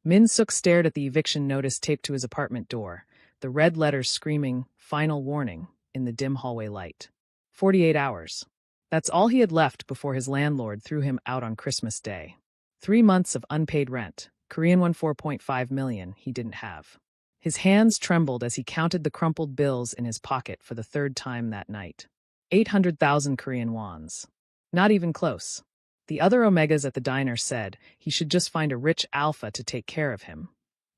Min Suk stared at the eviction notice taped to his apartment door, the red letters screaming, "Final warning," in the dim hallway light. 48 hours. That's all he had left before his landlord threw him out on Christmas Day. 3 months of unpaid rent, Korean won 4.5 million he didn't have. His hands trembled as he counted the crumpled bills in his pocket for the third time that night. 800,000 Korean wons. Not even close. The other Omegas at the diner said he should just find a rich alpha to take care of him.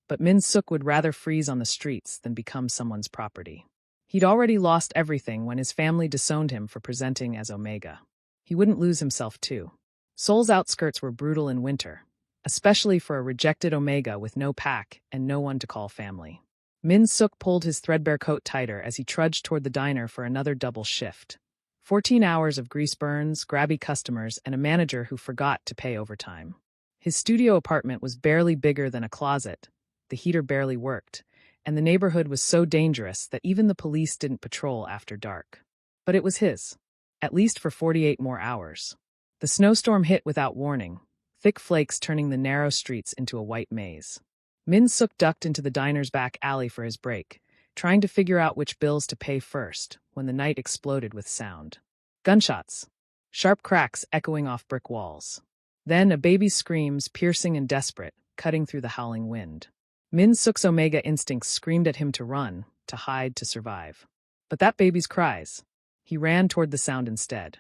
But Min Suk would rather freeze on the streets than become someone's property. He'd already lost everything when his family disowned him for presenting as Omega. He wouldn't lose himself too. Seoul's outskirts were brutal in winter, especially for a rejected Omega with no pack and no one to call family. Min Suk pulled his threadbare coat tighter as he trudged toward the diner for another double shift. 14 hours of grease burns, grabby customers, and a manager who forgot to pay overtime. His studio apartment was barely bigger than a closet, the heater barely worked, and the neighborhood was so dangerous that even the police didn't patrol after dark. But it was his, at least for 48 more hours. The snowstorm hit without warning, thick flakes turning the narrow streets into a white maze. Min Suk ducked into the diner's back alley for his break, trying to figure out which bills to pay first, when the night exploded with sound. Gunshots. Sharp cracks echoing off brick walls. Then a baby's screams, piercing and desperate, cutting through the howling wind. Min Suk's Omega instincts screamed at him to run, to hide, to survive. But that baby's cries. He ran toward the sound instead.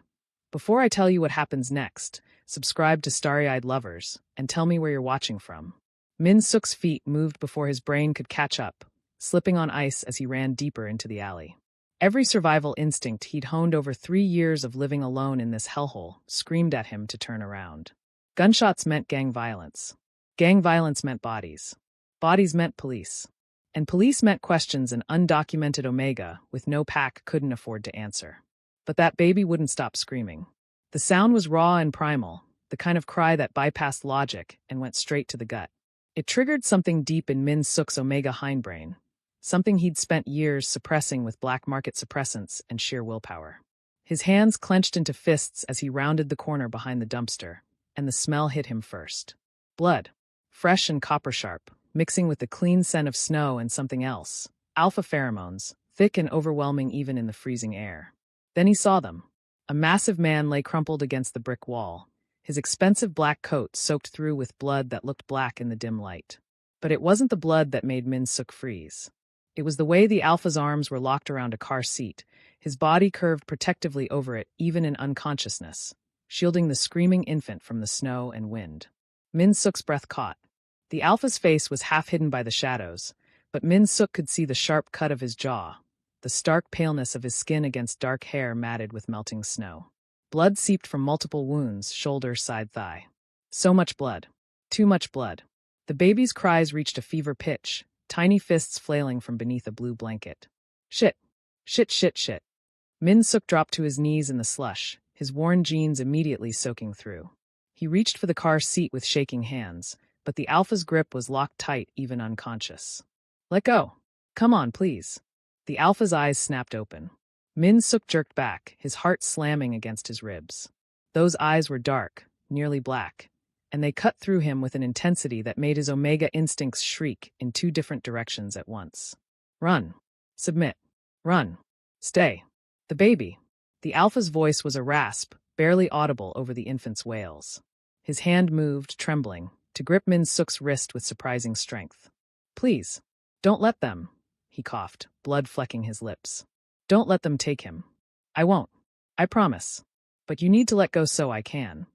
Before I tell you what happens next, subscribe to Starry-Eyed Lovers, and tell me where you're watching from. Min Suk's feet moved before his brain could catch up, slipping on ice as he ran deeper into the alley. Every survival instinct he'd honed over 3 years of living alone in this hellhole screamed at him to turn around. Gunshots meant gang violence. Gang violence meant bodies. Bodies meant police. And police meant questions an undocumented Omega with no pack couldn't afford to answer. But that baby wouldn't stop screaming. The sound was raw and primal, the kind of cry that bypassed logic and went straight to the gut. It triggered something deep in Min Suk's Omega hindbrain, something he'd spent years suppressing with black market suppressants and sheer willpower. His hands clenched into fists as he rounded the corner behind the dumpster, and the smell hit him first. Blood. Fresh and copper-sharp, mixing with the clean scent of snow and something else. Alpha pheromones, thick and overwhelming even in the freezing air. Then he saw them. A massive man lay crumpled against the brick wall, his expensive black coat soaked through with blood that looked black in the dim light. But it wasn't the blood that made Min Suk freeze. It was the way the Alpha's arms were locked around a car seat, his body curved protectively over it even in unconsciousness, shielding the screaming infant from the snow and wind. Min Suk's breath caught. The Alpha's face was half hidden by the shadows, but Min Suk could see the sharp cut of his jaw, the stark paleness of his skin against dark hair matted with melting snow. Blood seeped from multiple wounds, shoulder, side, thigh. So much blood. Too much blood. The baby's cries reached a fever pitch, tiny fists flailing from beneath a blue blanket. Shit. Shit, shit, shit. Min Suk dropped to his knees in the slush, his worn jeans immediately soaking through. He reached for the car seat with shaking hands, but the Alpha's grip was locked tight even unconscious. Let go. Come on, please. The Alpha's eyes snapped open. Min Suk jerked back, his heart slamming against his ribs. Those eyes were dark, nearly black, and they cut through him with an intensity that made his Omega instincts shriek in 2 different directions at once. Run. Submit. Run. Stay. The baby. The Alpha's voice was a rasp, barely audible over the infant's wails. His hand moved, trembling, to grip Min Suk's wrist with surprising strength. Please. Don't let them. He coughed, blood flecking his lips. Don't let them take him. I won't. I promise. But you need to let go so I can.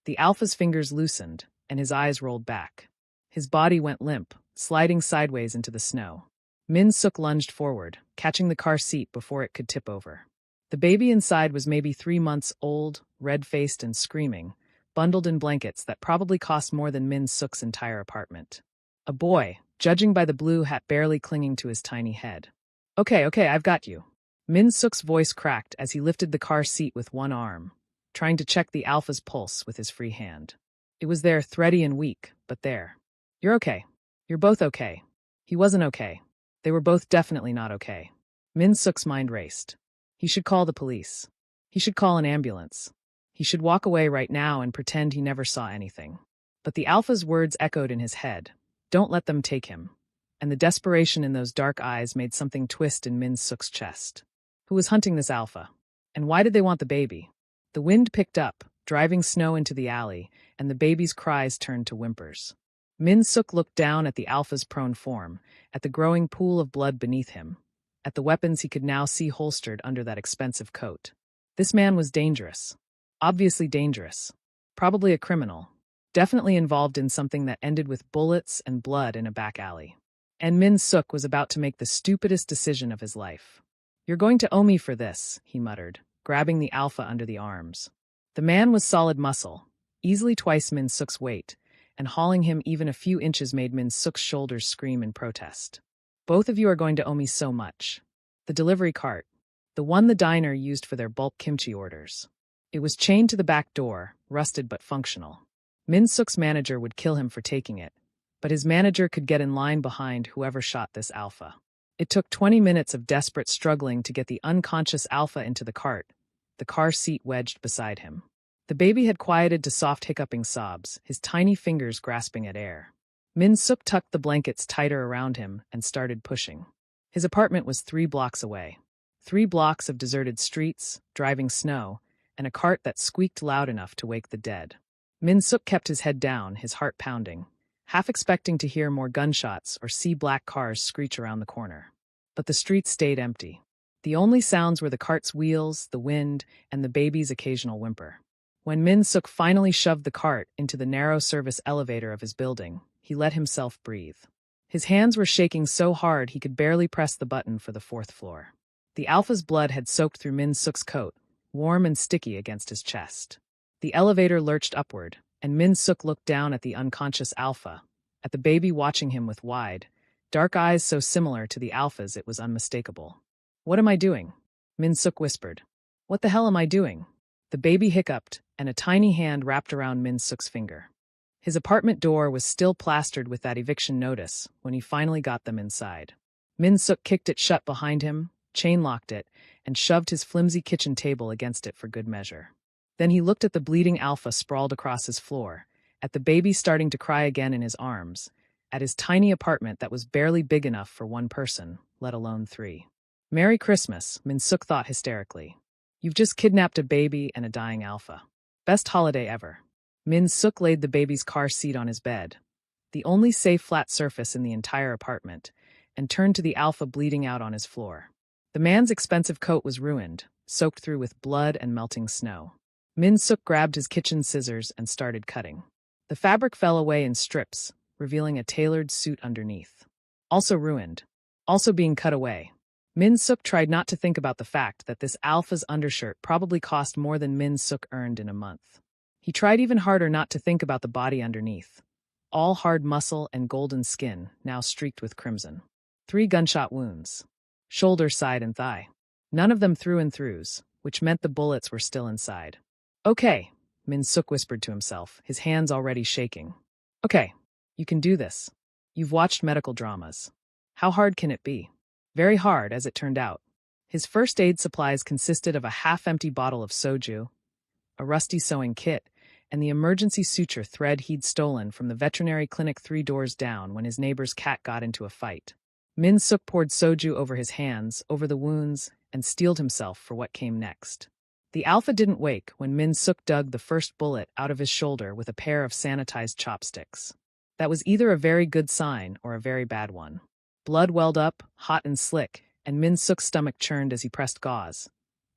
The Alpha's fingers loosened, and his eyes rolled back. His body went limp, sliding sideways into the snow. Min Suk lunged forward, catching the car seat before it could tip over. The baby inside was maybe 3 months old, red-faced and screaming, bundled in blankets that probably cost more than Min Suk's entire apartment. A boy, judging by the blue hat barely clinging to his tiny head. Okay, I've got you. Min Suk's voice cracked as he lifted the car seat with one arm, trying to check the Alpha's pulse with his free hand. It was there, thready and weak, but there. You're okay. You're both okay. He wasn't okay. They were both definitely not okay. Min Suk's mind raced. He should call the police. He should call an ambulance. He should walk away right now and pretend he never saw anything. But the Alpha's words echoed in his head. Don't let them take him. And the desperation in those dark eyes made something twist in Min Suk's chest. Who was hunting this alpha? And why did they want the baby? The wind picked up, driving snow into the alley, and the baby's cries turned to whimpers. Min Suk looked down at the alpha's prone form, at the growing pool of blood beneath him, at the weapons he could now see holstered under that expensive coat. This man was dangerous. Obviously dangerous. Probably a criminal. Definitely involved in something that ended with bullets and blood in a back alley. And Min Suk was about to make the stupidest decision of his life. "You're going to owe me for this," he muttered, grabbing the alpha under the arms. The man was solid muscle, easily twice Min Suk's weight, and hauling him even a few inches made Min Suk's shoulders scream in protest. "Both of you are going to owe me so much." The delivery cart, the one the diner used for their bulk kimchi orders. It was chained to the back door, rusted but functional. Min Suk's manager would kill him for taking it, but his manager could get in line behind whoever shot this alpha. It took 20 minutes of desperate struggling to get the unconscious alpha into the cart, the car seat wedged beside him. The baby had quieted to soft hiccuping sobs, his tiny fingers grasping at air. Min Suk tucked the blankets tighter around him and started pushing. His apartment was 3 blocks away. 3 blocks of deserted streets, driving snow, and a cart that squeaked loud enough to wake the dead. Min Suk kept his head down, his heart pounding, half expecting to hear more gunshots or see black cars screech around the corner. But the streets stayed empty. The only sounds were the cart's wheels, the wind, and the baby's occasional whimper. When Min Suk finally shoved the cart into the narrow service elevator of his building, he let himself breathe. His hands were shaking so hard he could barely press the button for the 4th floor. The alpha's blood had soaked through Min Suk's coat, warm and sticky against his chest. The elevator lurched upward, and Min Suk looked down at the unconscious alpha, at the baby watching him with wide, dark eyes so similar to the alpha's it was unmistakable. "What am I doing?" Min Suk whispered. "What the hell am I doing?" The baby hiccuped, and a tiny hand wrapped around Min Suk's finger. His apartment door was still plastered with that eviction notice when he finally got them inside. Min Suk kicked it shut behind him, chain-locked it, and shoved his flimsy kitchen table against it for good measure. Then he looked at the bleeding alpha sprawled across his floor, at the baby starting to cry again in his arms, at his tiny apartment that was barely big enough for 1 person, let alone 3. "Merry Christmas," Min Suk thought hysterically. "You've just kidnapped a baby and a dying alpha. Best holiday ever." Min Suk laid the baby's car seat on his bed, the only safe flat surface in the entire apartment, and turned to the alpha bleeding out on his floor. The man's expensive coat was ruined, soaked through with blood and melting snow. Min Suk grabbed his kitchen scissors and started cutting. The fabric fell away in strips, revealing a tailored suit underneath. Also ruined. Also being cut away. Min Suk tried not to think about the fact that this alpha's undershirt probably cost more than Min Suk earned in a month. He tried even harder not to think about the body underneath. All hard muscle and golden skin, now streaked with crimson. 3 gunshot wounds. Shoulder, side, and thigh. None of them through and throughs, which meant the bullets were still inside. "Okay," Min Suk whispered to himself, his hands already shaking. "Okay, you can do this. You've watched medical dramas. How hard can it be?" Very hard, as it turned out. His first aid supplies consisted of a half-empty bottle of soju, a rusty sewing kit, and the emergency suture thread he'd stolen from the veterinary clinic 3 doors down when his neighbor's cat got into a fight. Min Suk poured soju over his hands, over the wounds, and steeled himself for what came next. The alpha didn't wake when Min Suk dug the first bullet out of his shoulder with a pair of sanitized chopsticks. That was either a very good sign or a very bad one. Blood welled up, hot and slick, and Min Suk's stomach churned as he pressed gauze.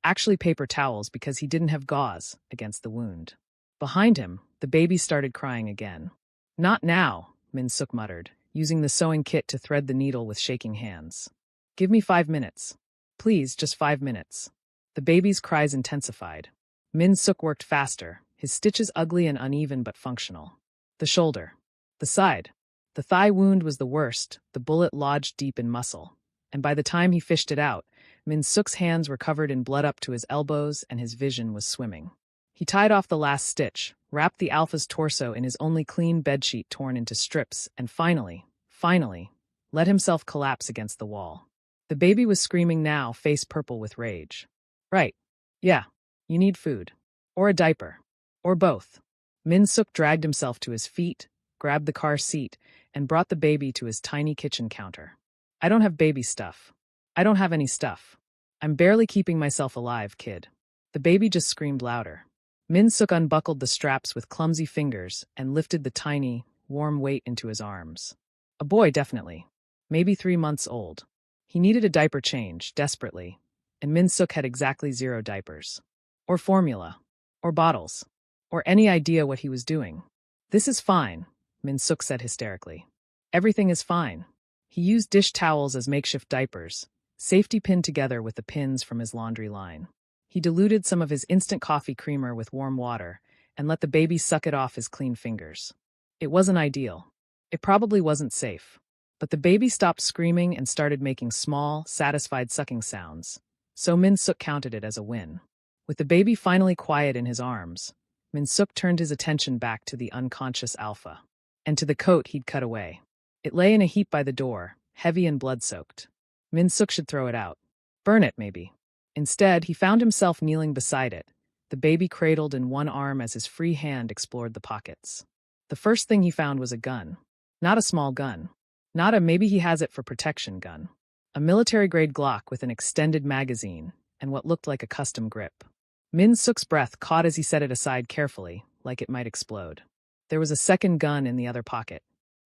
Actually paper towels because he didn't have gauze against the wound. Behind him, the baby started crying again. "Not now," Min Suk muttered, using the sewing kit to thread the needle with shaking hands. "Give me 5 minutes. Please, just 5 minutes." The baby's cries intensified. Min Suk worked faster, his stitches ugly and uneven but functional. The shoulder. The side. The thigh wound was the worst, the bullet lodged deep in muscle. And by the time he fished it out, Min Suk's hands were covered in blood up to his elbows and his vision was swimming. He tied off the last stitch, wrapped the alpha's torso in his only clean bedsheet torn into strips, and finally, let himself collapse against the wall. The baby was screaming now, face purple with rage. "Right. Yeah. You need food. Or a diaper. Or both." Min Suk dragged himself to his feet, grabbed the car seat, and brought the baby to his tiny kitchen counter. I don't have baby stuff. I don't have any stuff. I'm barely keeping myself alive, kid. The baby just screamed louder. Min Suk unbuckled the straps with clumsy fingers and lifted the tiny, warm weight into his arms. A boy, definitely. Maybe 3 months old. He needed a diaper change, desperately, and Min Suk had exactly 0 diapers. Or formula. Or bottles. Or any idea what he was doing. This is fine, Min Suk said hysterically. Everything is fine. He used dish towels as makeshift diapers, safety pinned together with the pins from his laundry line. He diluted some of his instant coffee creamer with warm water and let the baby suck it off his clean fingers. It wasn't ideal. It probably wasn't safe. But the baby stopped screaming and started making small, satisfied sucking sounds, so Min Suk counted it as a win. With the baby finally quiet in his arms, Min Suk turned his attention back to the unconscious Alpha, and to the coat he'd cut away. It lay in a heap by the door, heavy and blood-soaked. Min Suk should throw it out. Burn it, maybe. Instead, he found himself kneeling beside it, the baby cradled in one arm as his free hand explored the pockets. The first thing he found was a gun. Not a small gun. Not a maybe he has it for protection gun. A military-grade Glock with an extended magazine and what looked like a custom grip. Min Suk's breath caught as he set it aside carefully, like it might explode. There was a second gun in the other pocket.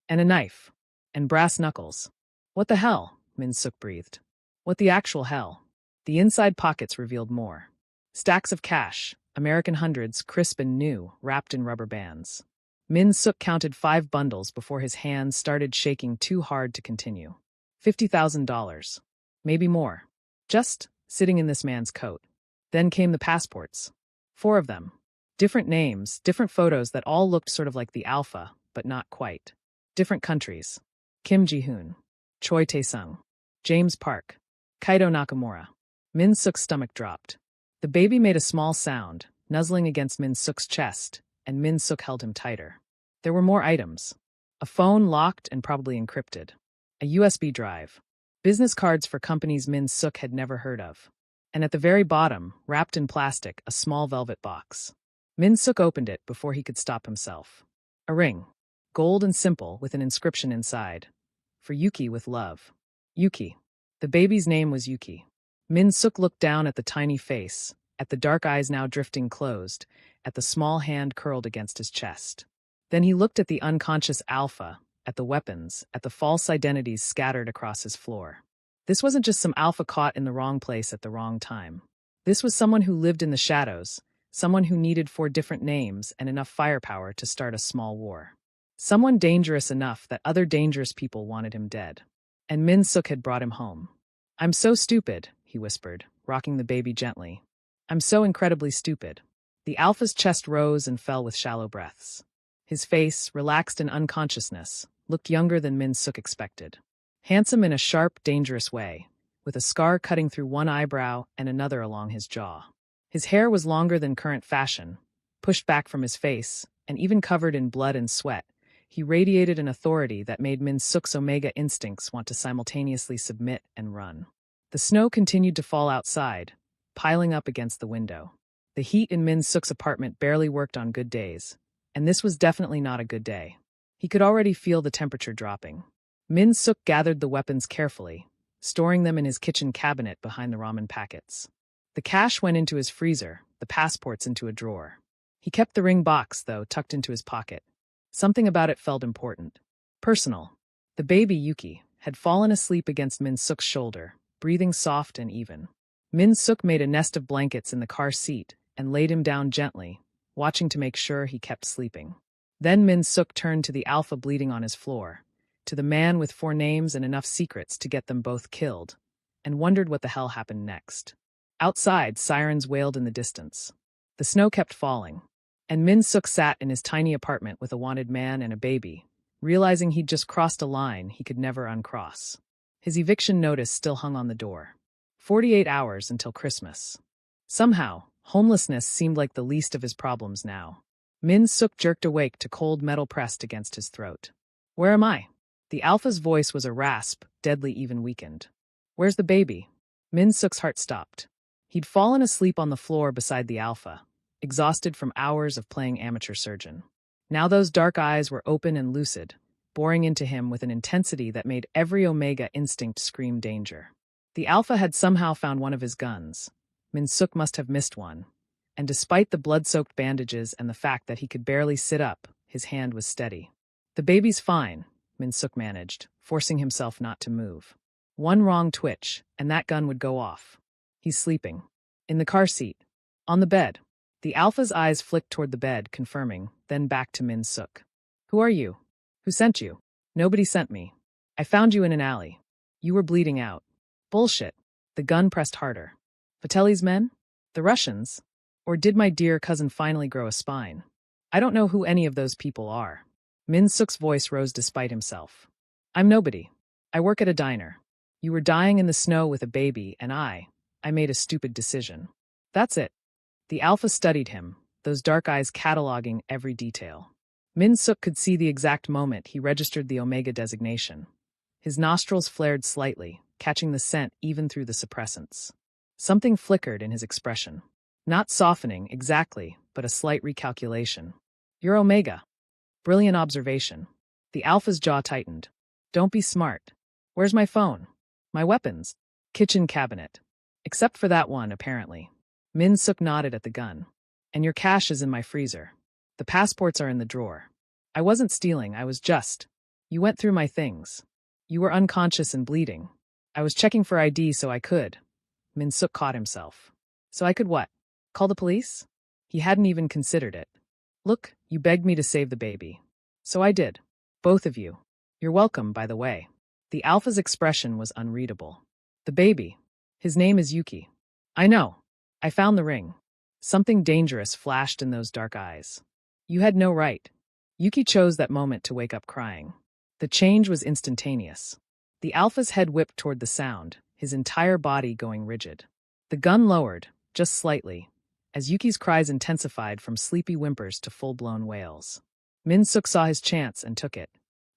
And a knife. And brass knuckles. What the hell? Min Suk breathed. What the actual hell? The inside pockets revealed more. Stacks of cash, American hundreds, crisp and new, wrapped in rubber bands. Min Suk counted 5 bundles before his hands started shaking too hard to continue. $50,000. Maybe more. Just sitting in this man's coat. Then came the passports. 4 of them. Different names, different photos that all looked sort of like the Alpha, but not quite. Different countries. Kim Ji-hoon. Choi Tae-sung. James Park. Kaito Nakamura. Min Suk's stomach dropped. The baby made a small sound, nuzzling against Min Suk's chest, and Min Suk held him tighter. There were more items. A phone locked and probably encrypted. A USB drive. Business cards for companies Min Suk had never heard of. And at the very bottom, wrapped in plastic, a small velvet box. Min Suk opened it before he could stop himself. A ring. Gold and simple, with an inscription inside. For Yuki with love. Yuki. The baby's name was Yuki. Min Suk looked down at the tiny face, at the dark eyes now drifting closed, at the small hand curled against his chest. Then he looked at the unconscious Alpha, at the weapons, at the false identities scattered across his floor. This wasn't just some Alpha caught in the wrong place at the wrong time. This was someone who lived in the shadows, someone who needed 4 different names and enough firepower to start a small war. Someone dangerous enough that other dangerous people wanted him dead. And Min Suk had brought him home. I'm so stupid, he whispered, rocking the baby gently. I'm so incredibly stupid. The Alpha's chest rose and fell with shallow breaths. His face, relaxed in unconsciousness, looked younger than Min Suk expected. Handsome in a sharp, dangerous way, with a scar cutting through one eyebrow and another along his jaw. His hair was longer than current fashion, pushed back from his face, and even covered in blood and sweat. He radiated an authority that made Min Suk's Omega instincts want to simultaneously submit and run. The snow continued to fall outside, piling up against the window. The heat in Min Suk's apartment barely worked on good days, and this was definitely not a good day. He could already feel the temperature dropping. Min Suk gathered the weapons carefully, storing them in his kitchen cabinet behind the ramen packets. The cash went into his freezer, the passports into a drawer. He kept the ring box, though, tucked into his pocket. Something about it felt important. Personal. The baby, Yuki, had fallen asleep against Min Suk's shoulder, breathing soft and even. Min Suk made a nest of blankets in the car seat and laid him down gently, watching to make sure he kept sleeping. Then Min Suk turned to the Alpha bleeding on his floor, to the man with 4 names and enough secrets to get them both killed, and wondered what the hell happened next. Outside, sirens wailed in the distance. The snow kept falling, and Min Suk sat in his tiny apartment with a wanted man and a baby, realizing he'd just crossed a line he could never uncross. His eviction notice still hung on the door. 48 hours until Christmas. Somehow, homelessness seemed like the least of his problems now. Min Suk jerked awake to cold metal pressed against his throat. Where am I? The Alpha's voice was a rasp, deadly even weakened. Where's the baby? Min Suk's heart stopped. He'd fallen asleep on the floor beside the Alpha, exhausted from hours of playing amateur surgeon. Now those dark eyes were open and lucid, boring into him with an intensity that made every Omega instinct scream danger. The Alpha had somehow found one of his guns. Min-suk must have missed one. And despite the blood-soaked bandages and the fact that he could barely sit up, his hand was steady. "The baby's fine," Min-suk managed, forcing himself not to move. One wrong twitch, and that gun would go off. "He's sleeping. In the car seat. On the bed." The Alpha's eyes flicked toward the bed, confirming, then back to Min-suk. "Who are you? Who sent you?" "Nobody sent me. I found you in an alley. You were bleeding out." "Bullshit." The gun pressed harder. "Vitelli's men? The Russians? Or did my dear cousin finally grow a spine? I don't know who any of those people are." Min-suk's voice rose despite himself. "I'm nobody. I work at a diner. You were dying in the snow with a baby, and I made a stupid decision. That's it." The Alpha studied him, those dark eyes cataloging every detail. Min-suk could see the exact moment he registered the Omega designation. His nostrils flared slightly, catching the scent even through the suppressants. Something flickered in his expression. Not softening, exactly, but a slight recalculation. "You're Omega." Brilliant observation. The Alpha's jaw tightened. "Don't be smart. Where's my phone? My weapons?" "Kitchen cabinet. Except for that one, apparently." Min-suk nodded at the gun. "And your cash is in my freezer. The passports are in the drawer. I wasn't stealing, I was just. You went through my things. You were unconscious and bleeding. I was checking for ID so I could." Min-suk caught himself. "So I could what? Call the police?" He hadn't even considered it. "Look, you begged me to save the baby. So I did. Both of you. You're welcome, by the way." The Alpha's expression was unreadable. "The baby. His name is Yuki." "I know. I found the ring." Something dangerous flashed in those dark eyes. "You had no right." Yuki chose that moment to wake up crying. The change was instantaneous. The Alpha's head whipped toward the sound, his entire body going rigid. The gun lowered, just slightly, as Yuki's cries intensified from sleepy whimpers to full-blown wails. Min-suk saw his chance and took it.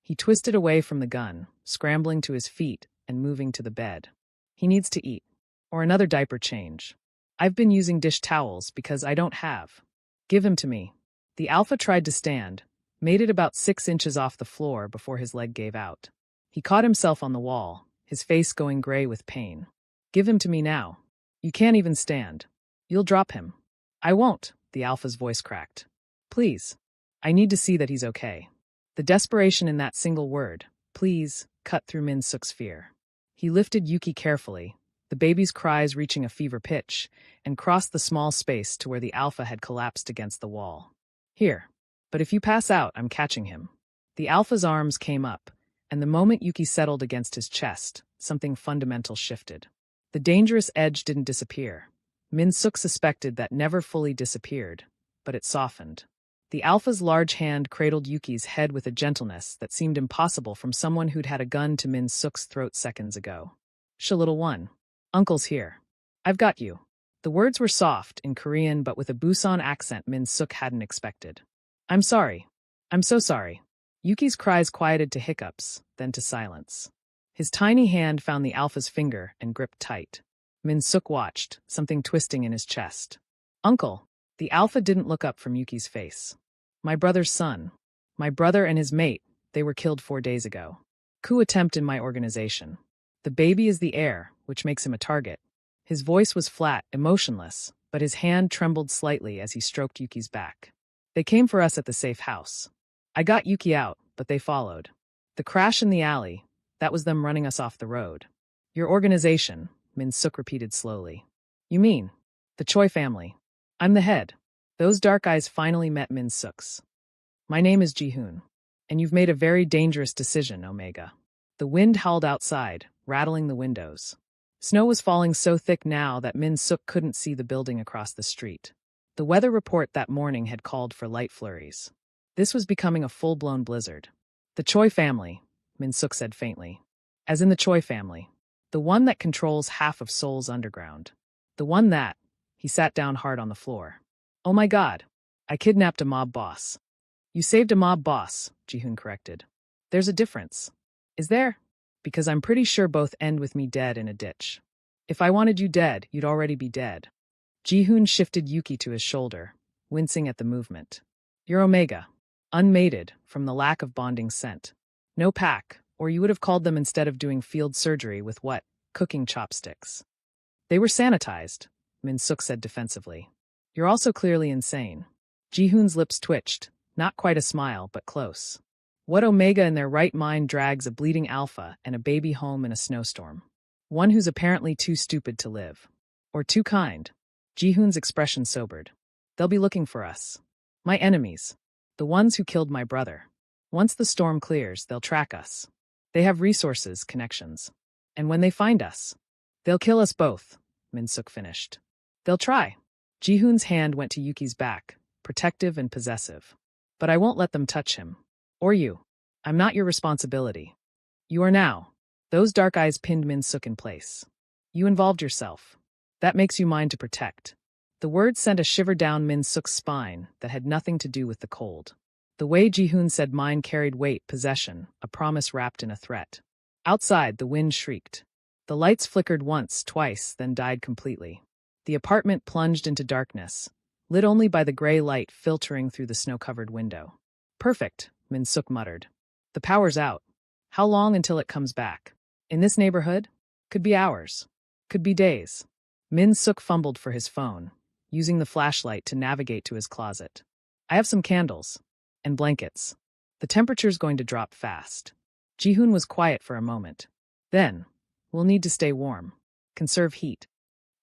He twisted away from the gun, scrambling to his feet and moving to the bed. "He needs to eat. Or another diaper change. I've been using dish towels because I don't have. Give him to me." The Alpha tried to stand, made it about 6 inches off the floor before his leg gave out. He caught himself on the wall, his face going gray with pain. "Give him to me now. You can't even stand. You'll drop him." "I won't," the Alpha's voice cracked. "Please. I need to see that he's okay." The desperation in that single word, "please," cut through Min-suk's fear. He lifted Yuki carefully, the baby's cries reaching a fever pitch, and crossed the small space to where the Alpha had collapsed against the wall. "Here. But if you pass out, I'm catching him." The Alpha's arms came up, and the moment Yuki settled against his chest, something fundamental shifted. The dangerous edge didn't disappear. Min-suk suspected that never fully disappeared, but it softened. The Alpha's large hand cradled Yuki's head with a gentleness that seemed impossible from someone who'd had a gun to Min-suk's throat seconds ago. "Sh, little one. Uncle's here. I've got you." The words were soft, in Korean, but with a Busan accent Min-suk hadn't expected. "I'm sorry. I'm so sorry." Yuki's cries quieted to hiccups, then to silence. His tiny hand found the Alpha's finger and gripped tight. Min-suk watched, something twisting in his chest. "Uncle." The Alpha didn't look up from Yuki's face. "My brother's son. My brother and his mate, they were killed 4 days ago. Coup attempt in my organization. The baby is the heir, which makes him a target." His voice was flat, emotionless, but his hand trembled slightly as he stroked Yuki's back. "They came for us at the safe house. I got Yuki out, but they followed. The crash in the alley, that was them running us off the road." "Your organization," Min-suk repeated slowly. "You mean? The Choi family. I'm the head." Those dark eyes finally met Min-suk's. "My name is Ji-hoon. And you've made a very dangerous decision, Omega." The wind howled outside, rattling the windows. Snow was falling so thick now that Min-suk couldn't see the building across the street. The weather report that morning had called for light flurries. This was becoming a full-blown blizzard. "The Choi family," Min-suk said faintly. "As in the Choi family. The one that controls half of Seoul's underground. The one that—" He sat down hard on the floor. "Oh my God. I kidnapped a mob boss." "You saved a mob boss," Ji-hoon corrected. "There's a difference." "Is there? Because I'm pretty sure both end with me dead in a ditch. If I wanted you dead, you'd already be dead." Ji-hoon shifted Yuki to his shoulder, wincing at the movement. "You're Omega. unmated from the lack of bonding scent. No pack, or you would have called them instead of doing field surgery with what? Cooking chopsticks. They were sanitized, Min-suk said defensively. You're also clearly insane. Ji-hoon's lips twitched, not quite a smile, but close. What Omega in their right mind drags a bleeding alpha and a baby home in a snowstorm? One who's apparently too stupid to live. Or too kind. Ji-hoon's expression sobered. They'll be looking for us. My enemies. The ones who killed my brother. Once the storm clears, they'll track us. They have resources, connections. And when they find us, they'll kill us both, Min-suk finished. They'll try. Ji-hoon's hand went to Yuki's back, protective and possessive. But I won't let them touch him. Or you. I'm not your responsibility. You are now. Those dark eyes pinned Min-suk in place. You involved yourself. That makes you mine to protect. The word sent a shiver down Min-suk's spine that had nothing to do with the cold. The way Ji-hoon said mine carried weight, possession, a promise wrapped in a threat. Outside, the wind shrieked. The lights flickered once, twice, then died completely. The apartment plunged into darkness, lit only by the gray light filtering through the snow-covered window. Perfect, Min-suk muttered. The power's out. How long until it comes back? In this neighborhood? Could be hours. Could be days. Min-suk fumbled for his phone, using the flashlight to navigate to his closet. I have some candles. And blankets. The temperature's going to drop fast. Ji-hoon was quiet for a moment. Then, we'll need to stay warm. Conserve heat.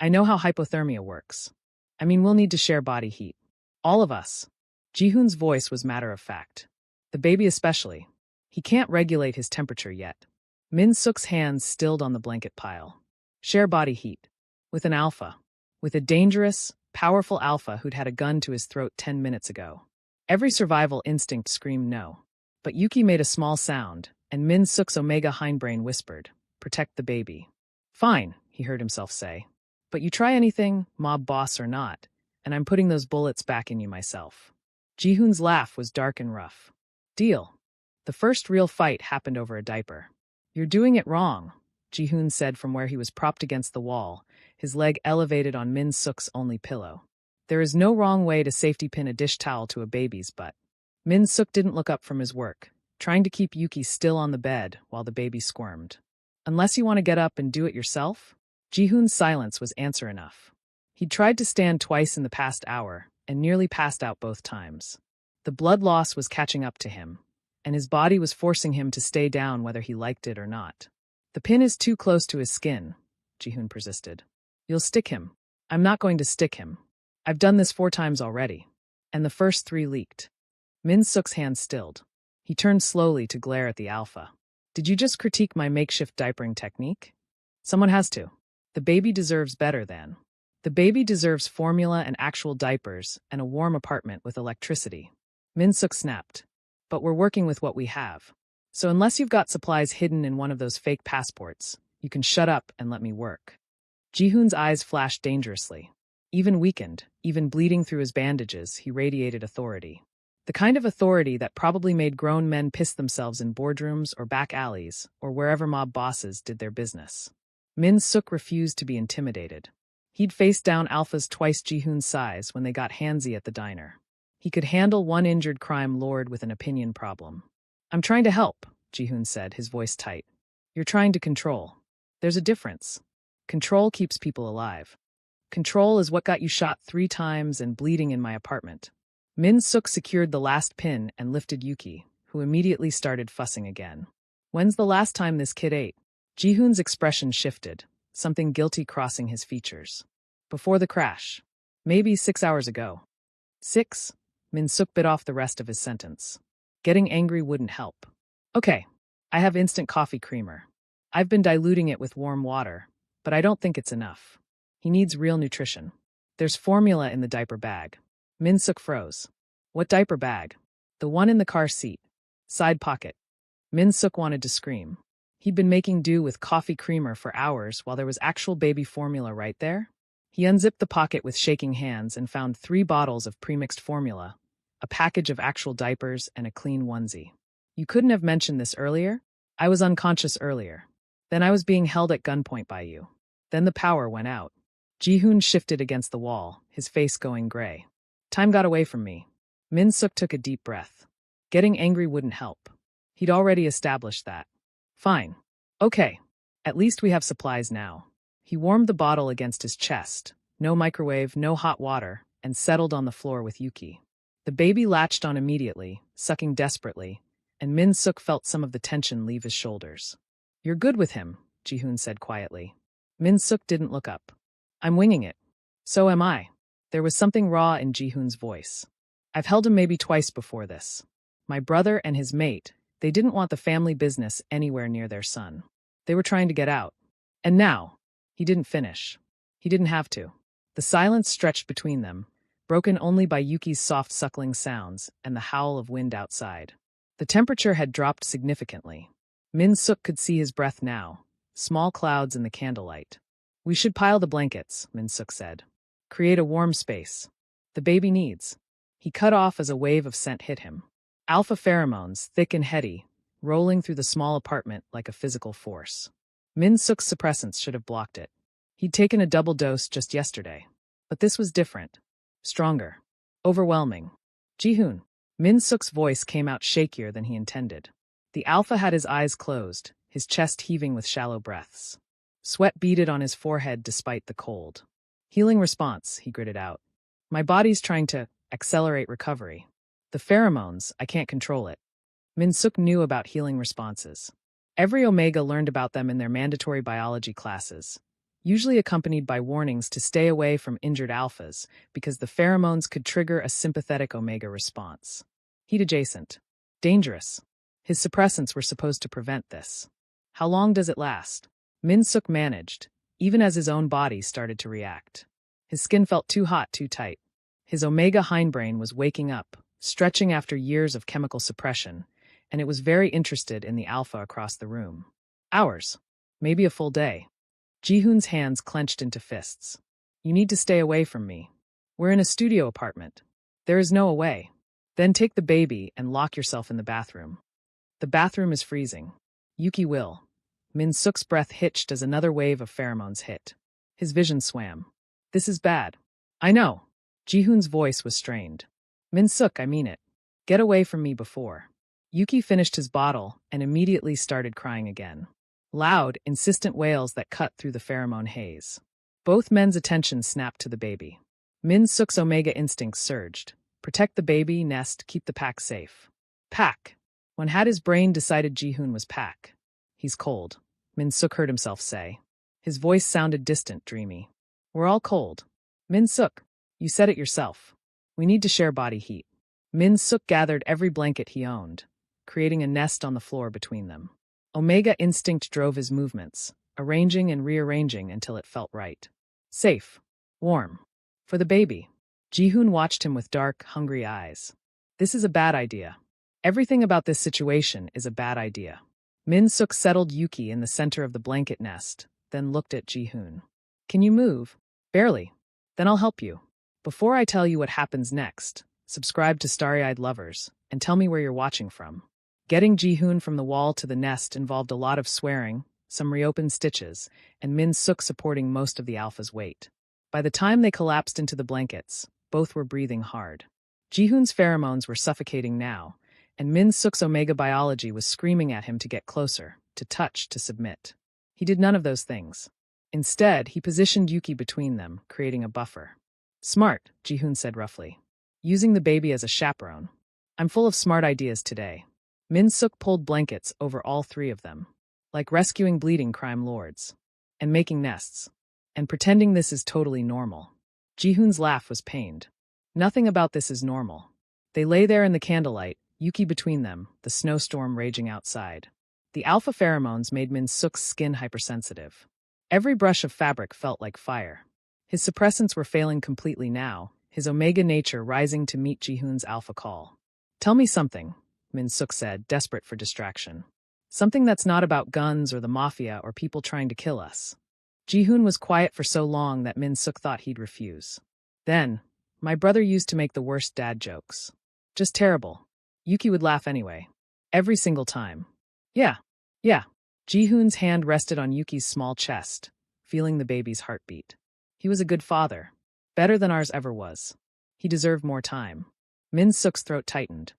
I know how hypothermia works. I mean, we'll need to share body heat. All of us. Ji-hoon's voice was matter-of-fact. The baby especially. He can't regulate his temperature yet. Min-suk's hands stilled on the blanket pile. Share body heat. With an alpha. With a dangerous, powerful alpha who'd had a gun to his throat 10 minutes ago. Every survival instinct screamed no. But Yuki made a small sound, and Min-suk's Omega hindbrain whispered, protect the baby. Fine, he heard himself say. But you try anything, mob boss or not, and I'm putting those bullets back in you myself. Ji-hoon's laugh was dark and rough. Deal. The first real fight happened over a diaper. You're doing it wrong, Ji-hoon said from where he was propped against the wall, his leg elevated on Min-suk's only pillow. There is no wrong way to safety pin a dish towel to a baby's butt. Min-suk didn't look up from his work, trying to keep Yuki still on the bed while the baby squirmed. Unless you want to get up and do it yourself? Ji-hoon's silence was answer enough. He'd tried to stand twice in the past hour, and nearly passed out both times. The blood loss was catching up to him, and his body was forcing him to stay down whether he liked it or not. The pin is too close to his skin, Ji-hoon persisted. You'll stick him. I'm not going to stick him. I've done this 4 times already. And the first 3 leaked. Min-suk's hand stilled. He turned slowly to glare at the alpha. Did you just critique my makeshift diapering technique? Someone has to. The baby deserves better than. The baby deserves formula and actual diapers and a warm apartment with electricity. Min-suk snapped. But we're working with what we have. So unless you've got supplies hidden in one of those fake passports, you can shut up and let me work. Ji-hoon's eyes flashed dangerously. Even weakened, even bleeding through his bandages, he radiated authority. The kind of authority that probably made grown men piss themselves in boardrooms or back alleys or wherever mob bosses did their business. Min-suk refused to be intimidated. He'd faced down alphas twice Ji-hoon's size when they got handsy at the diner. He could handle one injured crime lord with an opinion problem. I'm trying to help, Ji-hoon said, his voice tight. You're trying to control. There's a difference. Control keeps people alive. Control is what got you shot 3 times and bleeding in my apartment. Min-suk secured the last pin and lifted Yuki, who immediately started fussing again. When's the last time this kid ate? Ji-hoon's expression shifted, something guilty crossing his features. Before the crash. Maybe 6 hours ago. 6? Min-suk bit off the rest of his sentence. Getting angry wouldn't help. Okay, I have instant coffee creamer. I've been diluting it with warm water, but I don't think it's enough. He needs real nutrition. There's formula in the diaper bag. Min-suk froze. What diaper bag? The one in the car seat. Side pocket. Min-suk wanted to scream. He'd been making do with coffee creamer for hours while there was actual baby formula right there. He unzipped the pocket with shaking hands and found 3 bottles of premixed formula, a package of actual diapers, and a clean onesie. You couldn't have mentioned this earlier? I was unconscious earlier. Then I was being held at gunpoint by you. Then the power went out. Ji-hoon shifted against the wall, his face going gray. Time got away from me. Min-suk took a deep breath. Getting angry wouldn't help. He'd already established that. Fine. Okay. At least we have supplies now. He warmed the bottle against his chest. No microwave, no hot water, and settled on the floor with Yuki. The baby latched on immediately, sucking desperately, and Min-suk felt some of the tension leave his shoulders. You're good with him, Ji-hoon said quietly. Min-suk didn't look up. I'm winging it. So am I. There was something raw in Ji-hoon's voice. I've held him maybe twice before this. My brother and his mate, they didn't want the family business anywhere near their son. They were trying to get out. And now, he didn't finish. He didn't have to. The silence stretched between them, broken only by Yuki's soft suckling sounds and the howl of wind outside. The temperature had dropped significantly. Min-suk could see his breath now, small clouds in the candlelight. We should pile the blankets, Min-suk said. Create a warm space. The baby needs. He cut off as a wave of scent hit him. Alpha pheromones, thick and heady, rolling through the small apartment like a physical force. Min-suk's suppressants should have blocked it. He'd taken a double dose just yesterday. But this was different. Stronger. Overwhelming. Ji-hoon. Min-suk's voice came out shakier than he intended. The alpha had his eyes closed, his chest heaving with shallow breaths. Sweat beaded on his forehead despite the cold. Healing response, he gritted out. My body's trying to accelerate recovery. The pheromones, I can't control it. Min-suk knew about healing responses. Every Omega learned about them in their mandatory biology classes, usually accompanied by warnings to stay away from injured alphas because the pheromones could trigger a sympathetic Omega response. Heat adjacent. Dangerous. His suppressants were supposed to prevent this. How long does it last? Min-suk managed, even as his own body started to react. His skin felt too hot, too tight. His Omega hindbrain was waking up, stretching after years of chemical suppression, and it was very interested in the alpha across the room. Hours. Maybe a full day. Ji-hoon's hands clenched into fists. You need to stay away from me. We're in a studio apartment. There is no away. Then take the baby and lock yourself in the bathroom. The bathroom is freezing. Yuki will. Min-suk's breath hitched as another wave of pheromones hit. His vision swam. This is bad. I know. Ji-hoon's voice was strained. Min-suk, I mean it. Get away from me before. Yuki finished his bottle and immediately started crying again. Loud, insistent wails that cut through the pheromone haze. Both men's attention snapped to the baby. Min-suk's Omega instinct surged. Protect the baby, nest, keep the pack safe. Pack. When had his brain decided Ji-hoon was pack? He's cold, Min-suk heard himself say. His voice sounded distant, dreamy. We're all cold. Min-suk, you said it yourself. We need to share body heat. Min-suk gathered every blanket he owned, creating a nest on the floor between them. Omega instinct drove his movements, arranging and rearranging until it felt right. Safe. Warm. For the baby. Ji-hoon watched him with dark, hungry eyes. This is a bad idea. Everything about this situation is a bad idea. Min-suk settled Yuki in the center of the blanket nest, then looked at Ji-hoon. Can you move? Barely. Then I'll help you. Before I tell you what happens next, subscribe to Starry-Eyed Lovers, and tell me where you're watching from. Getting Ji-hoon from the wall to the nest involved a lot of swearing, some reopened stitches, and Min-suk supporting most of the alpha's weight. By the time they collapsed into the blankets, both were breathing hard. Ji-hoon's pheromones were suffocating now, and Min-suk's Omega biology was screaming at him to get closer, to touch, to submit. He did none of those things. Instead, he positioned Yuki between them, creating a buffer. Smart, Ji-hoon said roughly. Using the baby as a chaperone. I'm full of smart ideas today. Min-suk pulled blankets over all three of them, like rescuing bleeding crime lords, and making nests, and pretending this is totally normal. Ji-hoon's laugh was pained. Nothing about this is normal. They lay there in the candlelight, Yuki between them, the snowstorm raging outside. The alpha pheromones made Min-suk's skin hypersensitive. Every brush of fabric felt like fire. His suppressants were failing completely now, his Omega nature rising to meet Ji-hoon's alpha call. Tell me something, Min-suk said, desperate for distraction. Something that's not about guns or the mafia or people trying to kill us. Ji-hoon was quiet for so long that Min-suk thought he'd refuse. Then, my brother used to make the worst dad jokes. Just terrible. Yuki would laugh anyway. Every single time. Yeah. Ji-hoon's hand rested on Yuki's small chest, feeling the baby's heartbeat. He was a good father. Better than ours ever was. He deserved more time. Min-suk's throat tightened.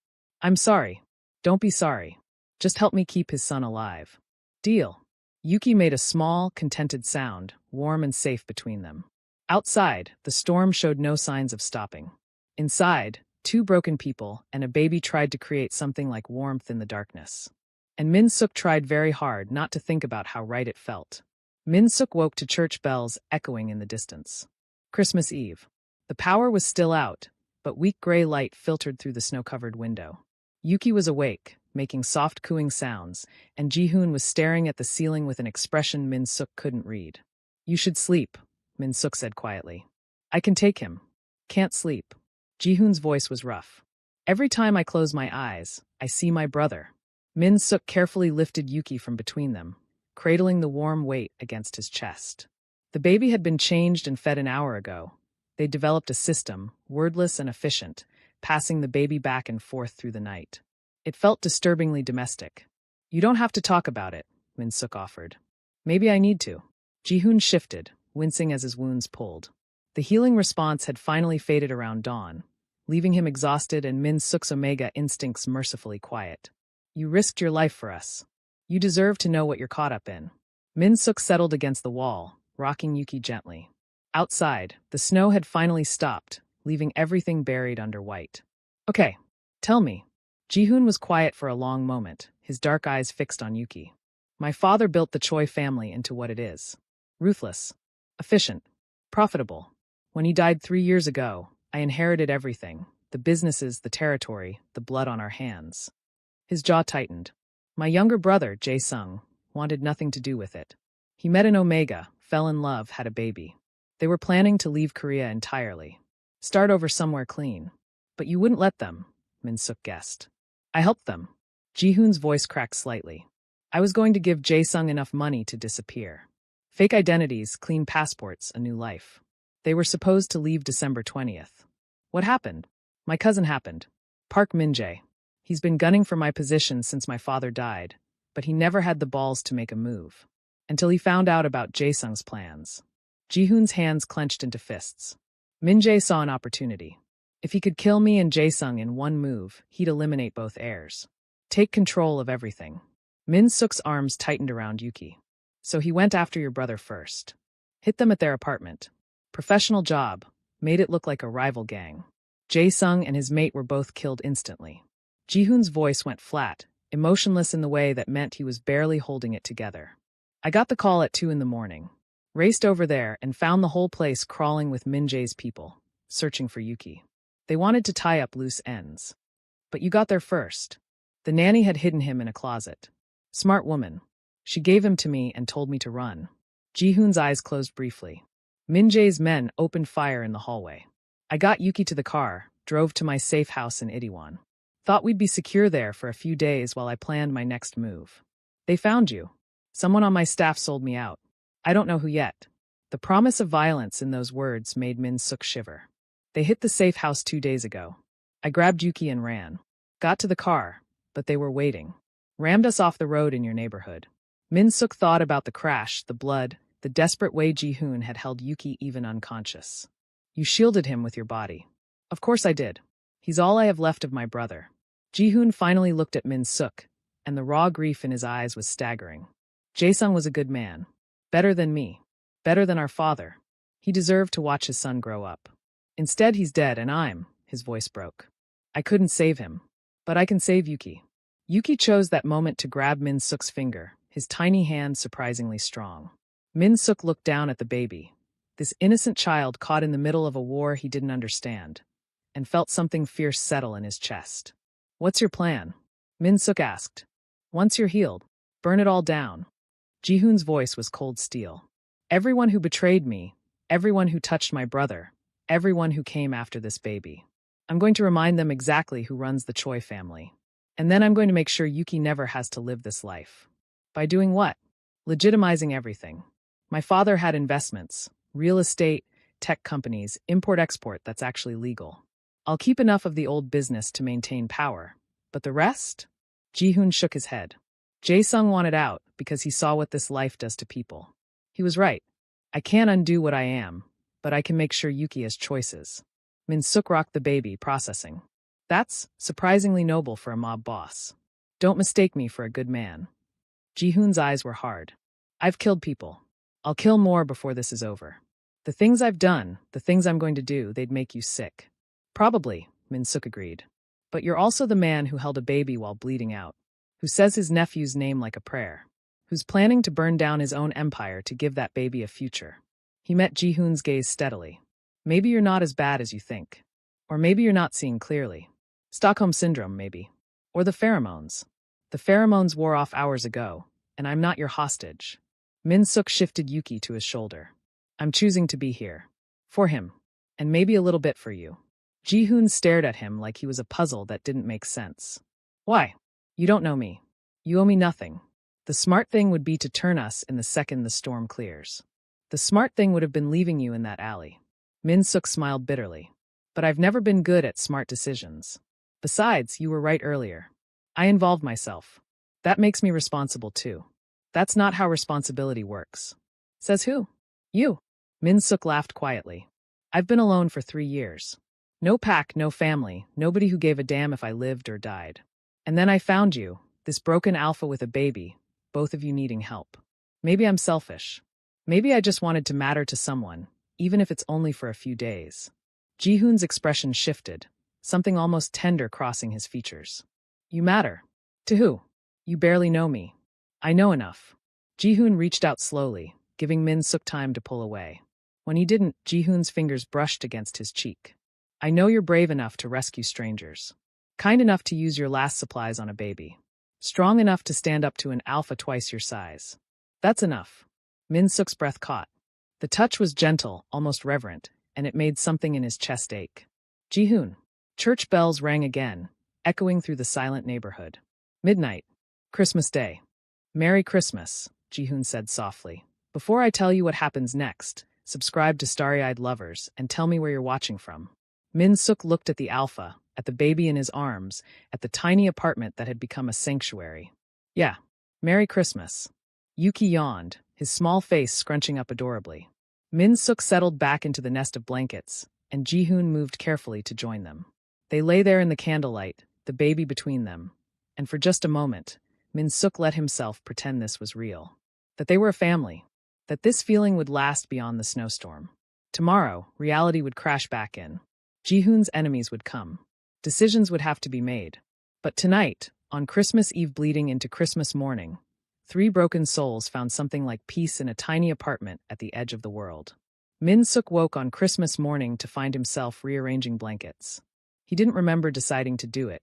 I'm sorry. Don't be sorry. Just help me keep his son alive. Deal. Yuki made a small, contented sound, warm and safe between them. Outside, the storm showed no signs of stopping. Inside, two broken people and a baby tried to create something like warmth in the darkness. And Min Suk tried very hard not to think about how right it felt. Min Suk woke to church bells echoing in the distance. Christmas Eve. The power was still out, but weak gray light filtered through the snow-covered window. Yuki was awake, making soft cooing sounds, and Ji-hoon was staring at the ceiling with an expression Min Suk couldn't read. You should sleep, Min Suk said quietly. I can take him. Can't sleep. Ji-hoon's voice was rough. Every time I close my eyes, I see my brother. Min Suk carefully lifted Yuki from between them, cradling the warm weight against his chest. The baby had been changed and fed an hour ago. They developed a system, wordless and efficient, passing the baby back and forth through the night. It felt disturbingly domestic. You don't have to talk about it, Min Suk offered. Maybe I need to. Ji-hoon shifted, wincing as his wounds pulled. The healing response had finally faded around dawn, leaving him exhausted and Min Suk's Omega instincts mercifully quiet. You risked your life for us. You deserve to know what you're caught up in. Min Suk settled against the wall, rocking Yuki gently. Outside, the snow had finally stopped, leaving everything buried under white. Okay, tell me. Ji-hoon was quiet for a long moment, his dark eyes fixed on Yuki. My father built the Choi family into what it is. Ruthless, efficient, profitable. When he died 3 years ago, I inherited everything, the businesses, the territory, the blood on our hands. His jaw tightened. My younger brother, Jae-sung, wanted nothing to do with it. He met an Omega, fell in love, had a baby. They were planning to leave Korea entirely. Start over somewhere clean. But you wouldn't let them, Min Suk guessed. I helped them. Ji-hoon's voice cracked slightly. I was going to give Jae-sung enough money to disappear. Fake identities, clean passports, a new life. They were supposed to leave December 20th. What happened? My cousin happened. Park Min-jae. He's been gunning for my position since my father died, but he never had the balls to make a move. Until he found out about Jae-sung's plans. Ji-hoon's hands clenched into fists. Min-jae saw an opportunity. If he could kill me and Jae-sung in one move, he'd eliminate both heirs. Take control of everything. Min Suk's arms tightened around Yuki. So he went after your brother first. Hit them at their apartment. Professional job. Made it look like a rival gang. Jae-sung and his mate were both killed instantly. Ji-hoon's voice went flat, emotionless in the way that meant he was barely holding it together. I got the call at 2 in the morning. Raced over there and found the whole place crawling with Min-jae's people, searching for Yuki. They wanted to tie up loose ends. But you got there first. The nanny had hidden him in a closet. Smart woman. She gave him to me and told me to run. Ji-hoon's eyes closed briefly. Min-jae's men opened fire in the hallway. I got Yuki to the car, drove to my safe house in Itaewon. Thought we'd be secure there for a few days while I planned my next move. They found you. Someone on my staff sold me out. I don't know who yet. The promise of violence in those words made Min Suk shiver. They hit the safe house 2 days ago. I grabbed Yuki and ran. Got to the car, but they were waiting. Rammed us off the road in your neighborhood. Min Suk thought about the crash, the blood, the desperate way Ji-hoon had held Yuki even unconscious. You shielded him with your body. Of course I did. He's all I have left of my brother. Ji-hoon finally looked at Min Suk, and the raw grief in his eyes was staggering. Jae-sung was a good man. Better than me. Better than our father. He deserved to watch his son grow up. Instead, he's dead, and his voice broke. I couldn't save him. But I can save Yuki. Yuki chose that moment to grab Min Suk's finger, his tiny hand surprisingly strong. Min Suk looked down at the baby, this innocent child caught in the middle of a war he didn't understand, and felt something fierce settle in his chest. What's your plan? Min Suk asked. Once you're healed, burn it all down. Ji-hoon's voice was cold steel. Everyone who betrayed me, everyone who touched my brother, everyone who came after this baby. I'm going to remind them exactly who runs the Choi family. And then I'm going to make sure Yuki never has to live this life. By doing what? Legitimizing everything. My father had investments, real estate, tech companies, import-export that's actually legal. I'll keep enough of the old business to maintain power. But the rest? Ji-hoon shook his head. Jae-sung wanted out because he saw what this life does to people. He was right. I can't undo what I am, but I can make sure Yuki has choices. Min Suk rocked the baby, processing. That's surprisingly noble for a mob boss. Don't mistake me for a good man. Ji-hoon's eyes were hard. I've killed people. I'll kill more before this is over. The things I've done, the things I'm going to do, they'd make you sick. Probably, Min-suk agreed. But you're also the man who held a baby while bleeding out, who says his nephew's name like a prayer, who's planning to burn down his own empire to give that baby a future. He met Ji-hoon's gaze steadily. Maybe you're not as bad as you think. Or maybe you're not seeing clearly. Stockholm Syndrome, maybe. Or the pheromones. The pheromones wore off hours ago, and I'm not your hostage. Min-suk shifted Yuki to his shoulder. I'm choosing to be here. For him. And maybe a little bit for you. Ji-hoon stared at him like he was a puzzle that didn't make sense. Why? You don't know me. You owe me nothing. The smart thing would be to turn us in the second the storm clears. The smart thing would have been leaving you in that alley. Min-suk smiled bitterly. But I've never been good at smart decisions. Besides, you were right earlier. I involved myself. That makes me responsible too. That's not how responsibility works. Says who? You. Min-suk laughed quietly. I've been alone for 3 years. No pack, no family, nobody who gave a damn if I lived or died. And then I found you, this broken alpha with a baby, both of you needing help. Maybe I'm selfish. Maybe I just wanted to matter to someone, even if it's only for a few days. Ji-hoon's expression shifted, something almost tender crossing his features. You matter. To who? You barely know me. I know enough. Ji-hoon reached out slowly, giving Min-suk time to pull away. When he didn't, Ji-hoon's fingers brushed against his cheek. I know you're brave enough to rescue strangers. Kind enough to use your last supplies on a baby. Strong enough to stand up to an alpha twice your size. That's enough. Min-suk's breath caught. The touch was gentle, almost reverent, and it made something in his chest ache. Ji-hoon. Church bells rang again, echoing through the silent neighborhood. Midnight. Christmas Day. Merry Christmas, Ji-hoon said softly. Before I tell you what happens next, subscribe to Starry-Eyed Lovers and tell me where you're watching from. Min-suk looked at the alpha, at the baby in his arms, at the tiny apartment that had become a sanctuary. Yeah, Merry Christmas. Yuki yawned, his small face scrunching up adorably. Min-suk settled back into the nest of blankets, and Ji-hoon moved carefully to join them. They lay there in the candlelight, the baby between them, and for just a moment, Min-suk let himself pretend this was real. That they were a family. That this feeling would last beyond the snowstorm. Tomorrow, reality would crash back in. Ji-hoon's enemies would come. Decisions would have to be made. But tonight, on Christmas Eve bleeding into Christmas morning, 3 broken souls found something like peace in a tiny apartment at the edge of the world. Min-suk woke on Christmas morning to find himself rearranging blankets. He didn't remember deciding to do it.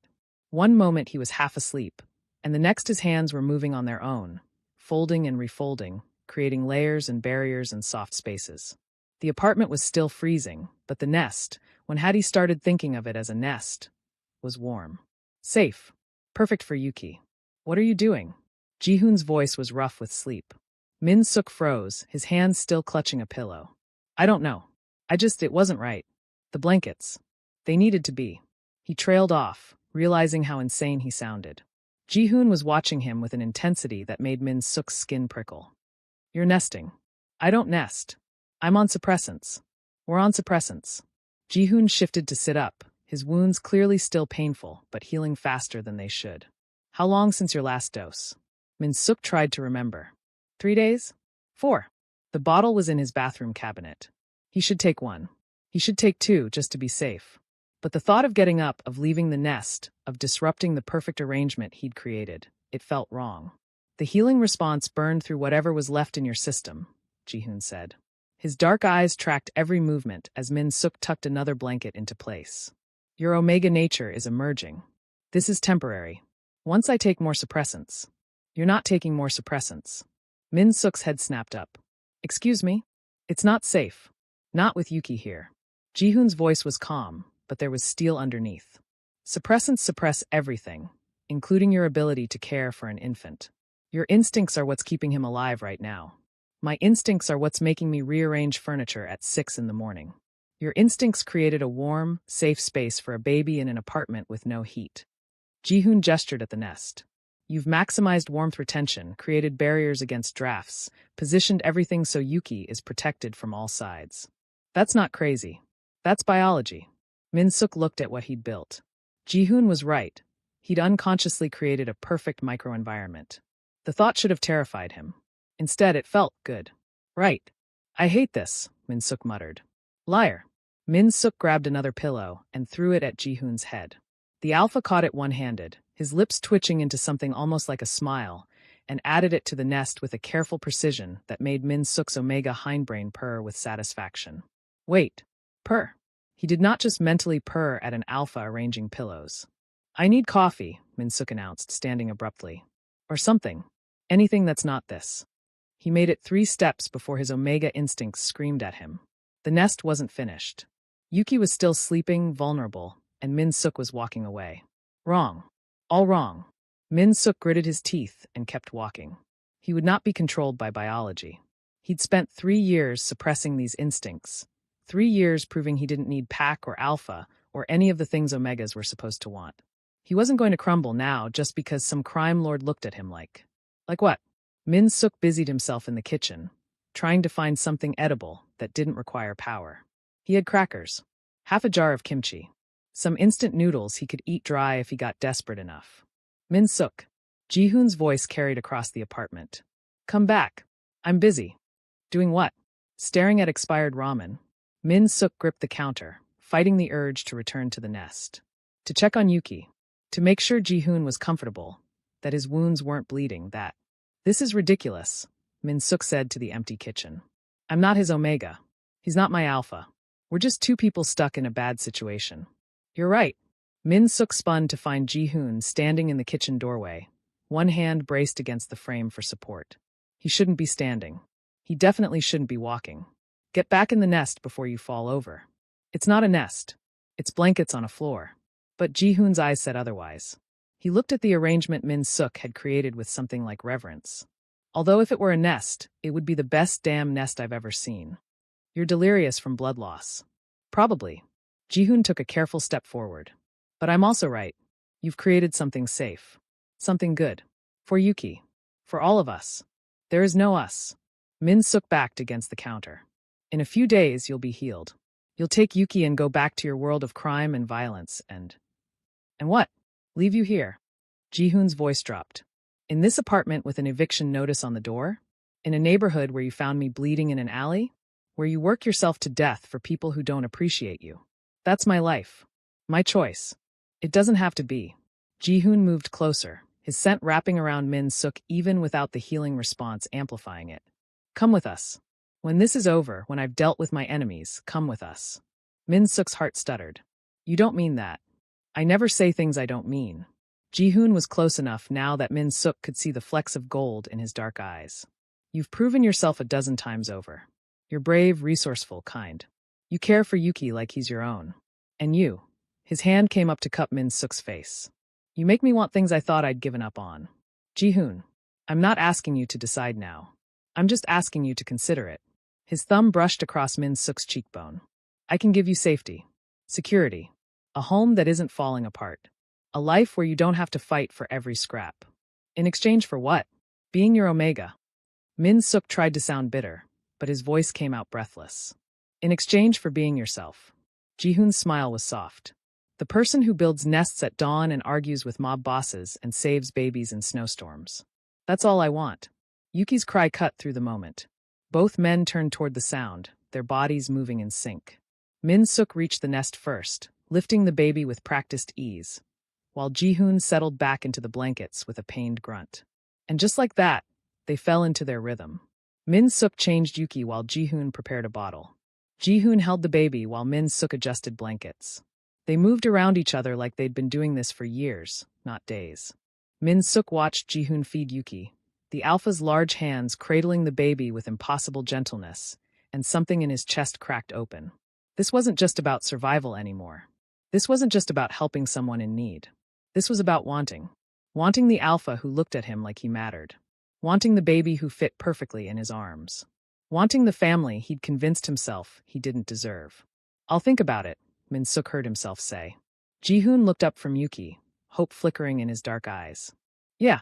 One moment he was half asleep, and the next his hands were moving on their own, folding and refolding, creating layers and barriers and soft spaces. The apartment was still freezing, but the nest, when had he started thinking of it as a nest, was warm. Safe. Perfect for Yuki. What are you doing? Ji-hoon's voice was rough with sleep. Min-suk froze, his hands still clutching a pillow. I don't know. It wasn't right. The blankets. They needed to be. He trailed off, realizing how insane he sounded. Ji-hoon was watching him with an intensity that made Min-suk's skin prickle. You're nesting. I don't nest. I'm on suppressants. We're on suppressants. Ji-hoon shifted to sit up, his wounds clearly still painful, but healing faster than they should. How long since your last dose? Min-suk tried to remember. 3 days? 4. The bottle was in his bathroom cabinet. He should take 1. He should take 2 just to be safe. But the thought of getting up, of leaving the nest, of disrupting the perfect arrangement he'd created, it felt wrong. The healing response burned through whatever was left in your system, Ji-hoon said. His dark eyes tracked every movement as Min-suk tucked another blanket into place. Your omega nature is emerging. This is temporary. Once I take more suppressants. You're not taking more suppressants. Min-suk's head snapped up. Excuse me? It's not safe. Not with Yuki here. Ji-hoon's voice was calm, but there was steel underneath. Suppressants suppress everything, including your ability to care for an infant. Your instincts are what's keeping him alive right now. My instincts are what's making me rearrange furniture at 6 in the morning. Your instincts created a warm, safe space for a baby in an apartment with no heat. Ji-hoon gestured at the nest. You've maximized warmth retention, created barriers against drafts, positioned everything so Yuki is protected from all sides. That's not crazy. That's biology. Min-suk looked at what he'd built. Ji-hoon was right. He'd unconsciously created a perfect microenvironment. The thought should have terrified him. Instead, it felt good. Right. I hate this, Min-suk muttered. Liar. Min-suk grabbed another pillow and threw it at Ji-hoon's head. The alpha caught it one-handed, his lips twitching into something almost like a smile, and added it to the nest with a careful precision that made Min-suk's omega hindbrain purr with satisfaction. Wait. Purr. He did not just mentally purr at an alpha arranging pillows. I need coffee, Min-suk announced, standing abruptly. Or something. Anything that's not this. He made it 3 steps before his omega instincts screamed at him. The nest wasn't finished. Yuki was still sleeping, vulnerable, and Min-suk was walking away. Wrong. All wrong. Min-suk gritted his teeth and kept walking. He would not be controlled by biology. He'd spent 3 years suppressing these instincts. 3 years proving he didn't need pack or alpha or any of the things omegas were supposed to want. He wasn't going to crumble now just because some crime lord looked at him like. Like what? Min-suk busied himself in the kitchen, trying to find something edible that didn't require power. He had crackers, half a jar of kimchi, some instant noodles he could eat dry if he got desperate enough. Min-suk. Ji-hoon's voice carried across the apartment. Come back. I'm busy. Doing what? Staring at expired ramen. Min-suk gripped the counter, fighting the urge to return to the nest. To check on Yuki. To make sure Ji-hoon was comfortable, that his wounds weren't bleeding, that. This is ridiculous, Min-suk said to the empty kitchen. I'm not his omega. He's not my alpha. We're just 2 people stuck in a bad situation. You're right. Min-suk spun to find Ji-hoon standing in the kitchen doorway, one hand braced against the frame for support. He shouldn't be standing. He definitely shouldn't be walking. Get back in the nest before you fall over. It's not a nest. It's blankets on a floor. But Ji-hoon's eyes said otherwise. He looked at the arrangement Min-suk had created with something like reverence. Although if it were a nest, it would be the best damn nest I've ever seen. You're delirious from blood loss. Probably. Ji-hoon took a careful step forward. But I'm also right. You've created something safe. Something good. For Yuki. For all of us. There is no us. Min-suk backed against the counter. In a few days, you'll be healed. You'll take Yuki and go back to your world of crime and violence and what? Leave you here. Ji-hoon's voice dropped. In this apartment with an eviction notice on the door? In a neighborhood where you found me bleeding in an alley? Where you work yourself to death for people who don't appreciate you? That's my life. My choice. It doesn't have to be. Ji-hoon moved closer, his scent wrapping around Min-suk even without the healing response amplifying it. Come with us. When this is over, when I've dealt with my enemies, come with us. Min-suk's heart stuttered. You don't mean that. I never say things I don't mean. Ji-hoon was close enough now that Min-suk could see the flecks of gold in his dark eyes. You've proven yourself a dozen times over. You're brave, resourceful, kind. You care for Yuki like he's your own. And you. His hand came up to cup Min-suk's face. You make me want things I thought I'd given up on. Ji-hoon, I'm not asking you to decide now. I'm just asking you to consider it. His thumb brushed across Min-suk's cheekbone. I can give you safety, security, a home that isn't falling apart, a life where you don't have to fight for every scrap. In exchange for what? Being your omega. Min-suk tried to sound bitter, but his voice came out breathless. In exchange for being yourself. Ji-hoon's smile was soft. The person who builds nests at dawn and argues with mob bosses and saves babies in snowstorms. That's all I want. Yuki's cry cut through the moment. Both men turned toward the sound, their bodies moving in sync. Min-suk reached the nest first, lifting the baby with practiced ease, while Ji-hoon settled back into the blankets with a pained grunt. And just like that, they fell into their rhythm. Min-suk changed Yuki while Ji-hoon prepared a bottle. Ji-hoon held the baby while Min-suk adjusted blankets. They moved around each other like they'd been doing this for years, not days. Min-suk watched Ji-hoon feed Yuki, the alpha's large hands cradling the baby with impossible gentleness, and something in his chest cracked open. This wasn't just about survival anymore. This wasn't just about helping someone in need. This was about wanting. Wanting the alpha who looked at him like he mattered. Wanting the baby who fit perfectly in his arms. Wanting the family he'd convinced himself he didn't deserve. I'll think about it, Min-suk heard himself say. Ji-hoon looked up from Yuki, hope flickering in his dark eyes. Yeah.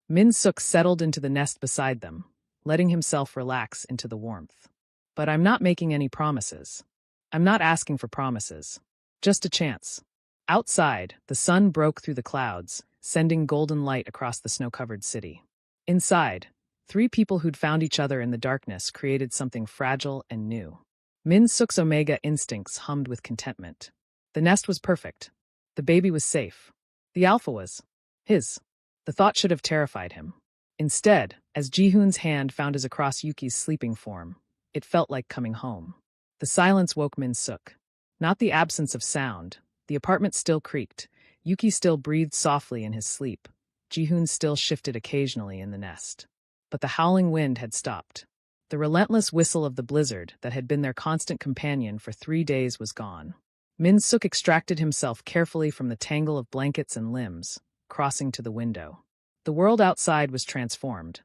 Min-suk settled into the nest beside them, letting himself relax into the warmth. But I'm not making any promises. I'm not asking for promises. Just a chance. Outside, the sun broke through the clouds, sending golden light across the snow-covered city. Inside, three people who'd found each other in the darkness created something fragile and new. Min Suk's Omega instincts hummed with contentment. The nest was perfect. The baby was safe. The alpha was his. The thought should have terrified him. Instead, as Ji-hoon's hand found his across Yuki's sleeping form, it felt like coming home. The silence woke Min Suk. Not the absence of sound. The apartment still creaked. Yuki still breathed softly in his sleep. Ji-hoon still shifted occasionally in the nest. But the howling wind had stopped. The relentless whistle of the blizzard that had been their constant companion for 3 days was gone. Min Suk extracted himself carefully from the tangle of blankets and limbs, crossing to the window. The world outside was transformed.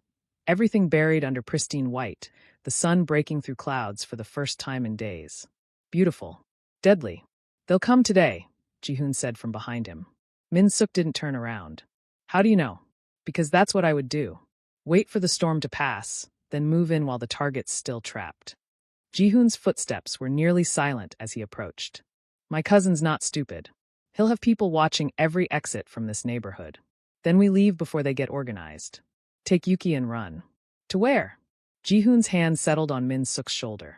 Everything buried under pristine white, the sun breaking through clouds for the first time in days. Beautiful. Deadly. They'll come today, Ji-hoon said from behind him. Min Suk didn't turn around. How do you know? Because that's what I would do. Wait for the storm to pass, then move in while the target's still trapped. Ji-hoon's footsteps were nearly silent as he approached. My cousin's not stupid. He'll have people watching every exit from this neighborhood. Then we leave before they get organized. Take Yuki and run. To where? Ji-hoon's hand settled on Min Suk's shoulder.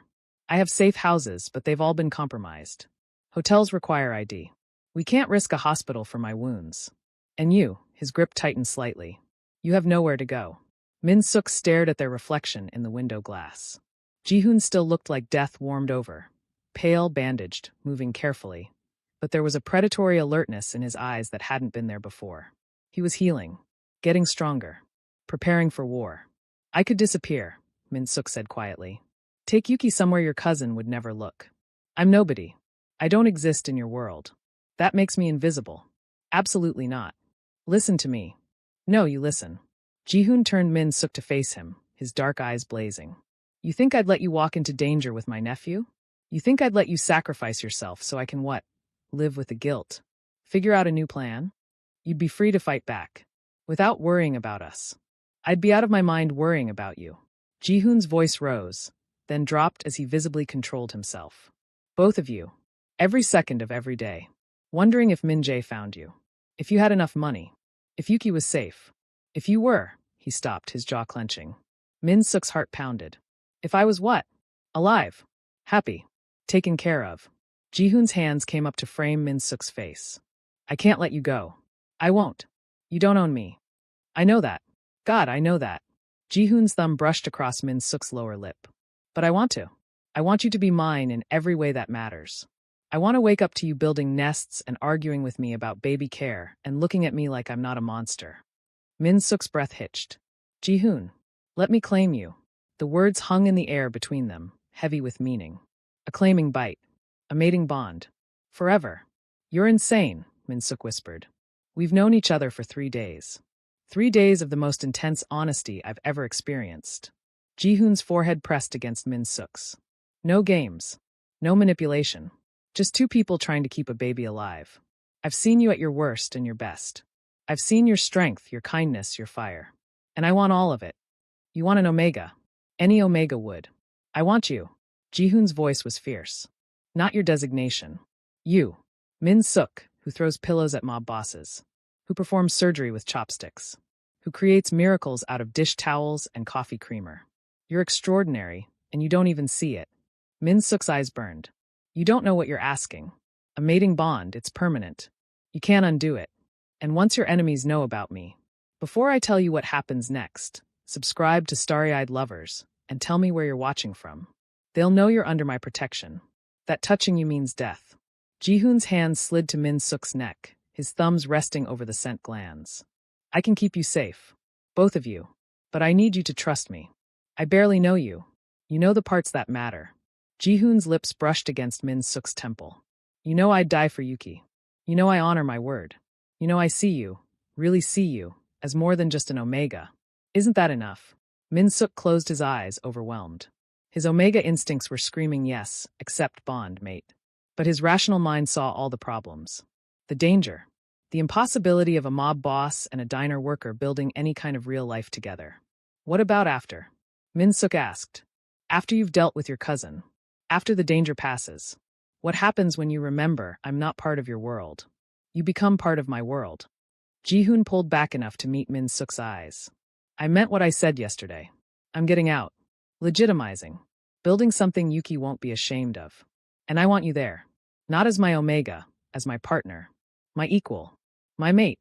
I have safe houses, but they've all been compromised. Hotels require ID. We can't risk a hospital for my wounds. And you, his grip tightened slightly. You have nowhere to go. Min Suk stared at their reflection in the window glass. Ji-hoon still looked like death warmed over. Pale, bandaged, moving carefully. But there was a predatory alertness in his eyes that hadn't been there before. He was healing, getting stronger, preparing for war. I could disappear, Min Suk said quietly. Take Yuki somewhere your cousin would never look. I'm nobody. I don't exist in your world. That makes me invisible. Absolutely not. Listen to me. No, you listen. Ji-hoon turned Min Suk to face him, his dark eyes blazing. You think I'd let you walk into danger with my nephew? You think I'd let you sacrifice yourself so I can what? Live with the guilt. Figure out a new plan? You'd be free to fight back. Without worrying about us. I'd be out of my mind worrying about you. Ji-hoon's voice rose, then dropped as he visibly controlled himself. Both of you. Every second of every day. Wondering if Min Jae found you. If you had enough money. If Yuki was safe. If you were, he stopped, his jaw clenching. Min Suk's heart pounded. If I was what? Alive. Happy. Taken care of. Ji-hoon's hands came up to frame Min Suk's face. I can't let you go. I won't. You don't own me. I know that. God, I know that. Ji-hoon's thumb brushed across Min Suk's lower lip. But I want to. I want you to be mine in every way that matters. I want to wake up to you building nests and arguing with me about baby care and looking at me like I'm not a monster. Min Suk's breath hitched. Ji-hoon, let me claim you. The words hung in the air between them, heavy with meaning. A claiming bite. A mating bond. Forever. You're insane, Min Suk whispered. We've known each other for 3 days. 3 days of the most intense honesty I've ever experienced. Ji-hoon's forehead pressed against Min Suk's. No games. No manipulation. Just two people trying to keep a baby alive. I've seen you at your worst and your best. I've seen your strength, your kindness, your fire. And I want all of it. You want an Omega. Any Omega would. I want you. Ji-hoon's voice was fierce. Not your designation. You. Min Suk, who throws pillows at mob bosses. Who performs surgery with chopsticks. Who creates miracles out of dish towels and coffee creamer. You're extraordinary, and you don't even see it. Min Suk's eyes burned. You don't know what you're asking. A mating bond, it's permanent. You can't undo it. And once your enemies know about me. Before I tell you what happens next, subscribe to Starry-Eyed Lovers, and tell me where you're watching from. They'll know you're under my protection. That touching you means death. Ji-hoon's hand slid to Min Suk's neck, his thumbs resting over the scent glands. I can keep you safe. Both of you. But I need you to trust me. I barely know you. You know the parts that matter. Ji-hoon's lips brushed against Min Suk's temple. You know I'd die for Yuki. You know I honor my word. You know I see you, really see you, as more than just an Omega. Isn't that enough? Min Suk closed his eyes, overwhelmed. His Omega instincts were screaming yes, accept bond, mate. But his rational mind saw all the problems. The danger. The impossibility of a mob boss and a diner worker building any kind of real life together. What about after? Min Suk asked. After you've dealt with your cousin. After the danger passes. What happens when you remember I'm not part of your world? You become part of my world. Ji-hoon pulled back enough to meet Min-suk's eyes. I meant what I said yesterday. I'm getting out. Legitimizing. Building something Yuki won't be ashamed of. And I want you there. Not as my omega, as my partner. My equal. My mate.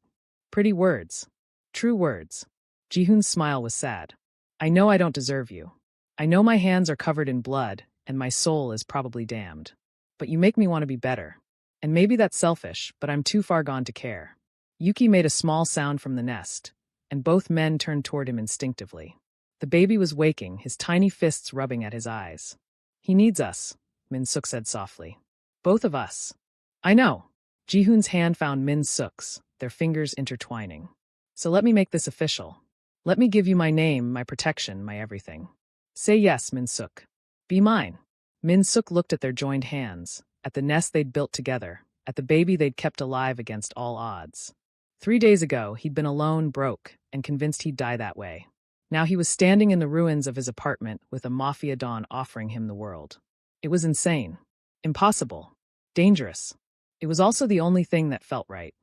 Pretty words. True words. Ji-hoon's smile was sad. I know I don't deserve you. I know my hands are covered in blood, and my soul is probably damned. But you make me want to be better. And maybe that's selfish, but I'm too far gone to care. Yuki made a small sound from the nest, and both men turned toward him instinctively. The baby was waking, his tiny fists rubbing at his eyes. He needs us, Min-suk said softly. Both of us. I know. Ji-hoon's hand found Min-suk's, their fingers intertwining. So let me make this official. Let me give you my name, my protection, my everything. Say yes, Min-suk. Be mine. Min-suk looked at their joined hands, at the nest they'd built together, at the baby they'd kept alive against all odds. 3 days ago, he'd been alone, broke, and convinced he'd die that way. Now he was standing in the ruins of his apartment with a mafia don offering him the world. It was insane. Impossible. Dangerous. It was also the only thing that felt right.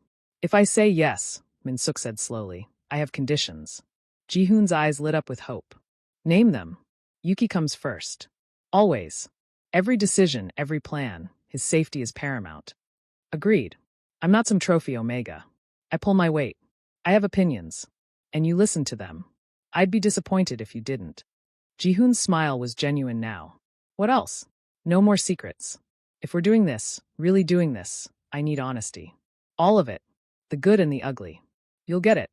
If I say yes, Min-suk said slowly, I have conditions. Ji-hoon's eyes lit up with hope. Name them. Yuki comes first. Always. Every decision, every plan, his safety is paramount. Agreed. I'm not some trophy omega. I pull my weight. I have opinions. And you listen to them. I'd be disappointed if you didn't. Ji-hoon's smile was genuine now. What else? No more secrets. If we're doing this, really doing this, I need honesty. All of it. The good and the ugly. You'll get it.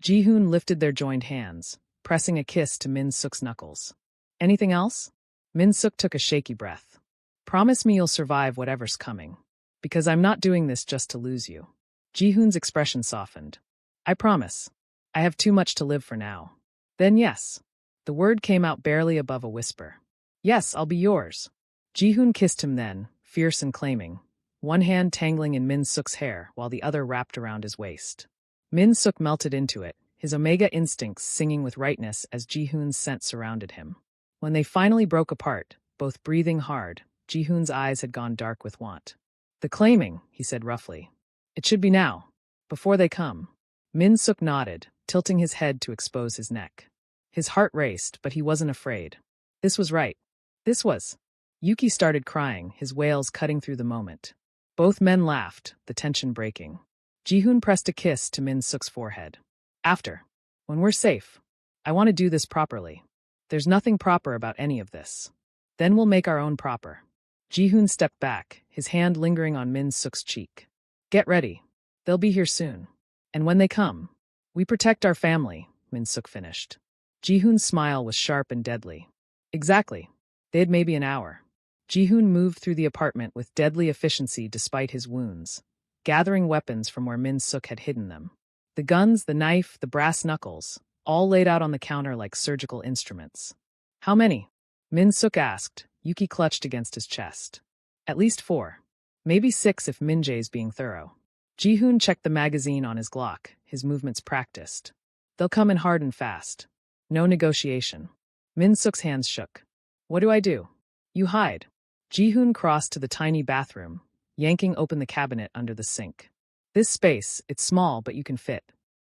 Ji-hoon lifted their joined hands, pressing a kiss to Min-suk's knuckles. Anything else? Min-suk took a shaky breath. Promise me you'll survive whatever's coming. Because I'm not doing this just to lose you. Ji-hoon's expression softened. I promise. I have too much to live for now. Then yes. The word came out barely above a whisper. Yes, I'll be yours. Ji-hoon kissed him then, fierce and claiming, one hand tangling in Min-suk's hair while the other wrapped around his waist. Min-suk melted into it, his omega instincts singing with rightness as Ji-hoon's scent surrounded him. When they finally broke apart, both breathing hard, Ji-hoon's eyes had gone dark with want. The claiming, he said roughly. It should be now. Before they come. Min-suk nodded, tilting his head to expose his neck. His heart raced, but he wasn't afraid. This was right. This was. Yuki started crying, his wails cutting through the moment. Both men laughed, the tension breaking. Ji-hoon pressed a kiss to Min-suk's forehead. After. When we're safe. I want to do this properly. There's nothing proper about any of this. Then we'll make our own proper. Ji-hoon stepped back, his hand lingering on Min-suk's cheek. Get ready. They'll be here soon. And when they come, we protect our family, Min-suk finished. Ji-hoon's smile was sharp and deadly. Exactly. They had maybe an hour. Ji-hoon moved through the apartment with deadly efficiency despite his wounds, gathering weapons from where Min-suk had hidden them. The guns, the knife, the brass knuckles, all laid out on the counter like surgical instruments. How many? Min-suk asked. Yuki clutched against his chest. At least 4. Maybe 6 if Min-jae's being thorough. Ji-hoon checked the magazine on his Glock, his movements practiced. They'll come in hard and fast. No negotiation. Min-suk's hands shook. What do I do? You hide. Ji-hoon crossed to the tiny bathroom, yanking open the cabinet under the sink. This space, it's small, but you can fit.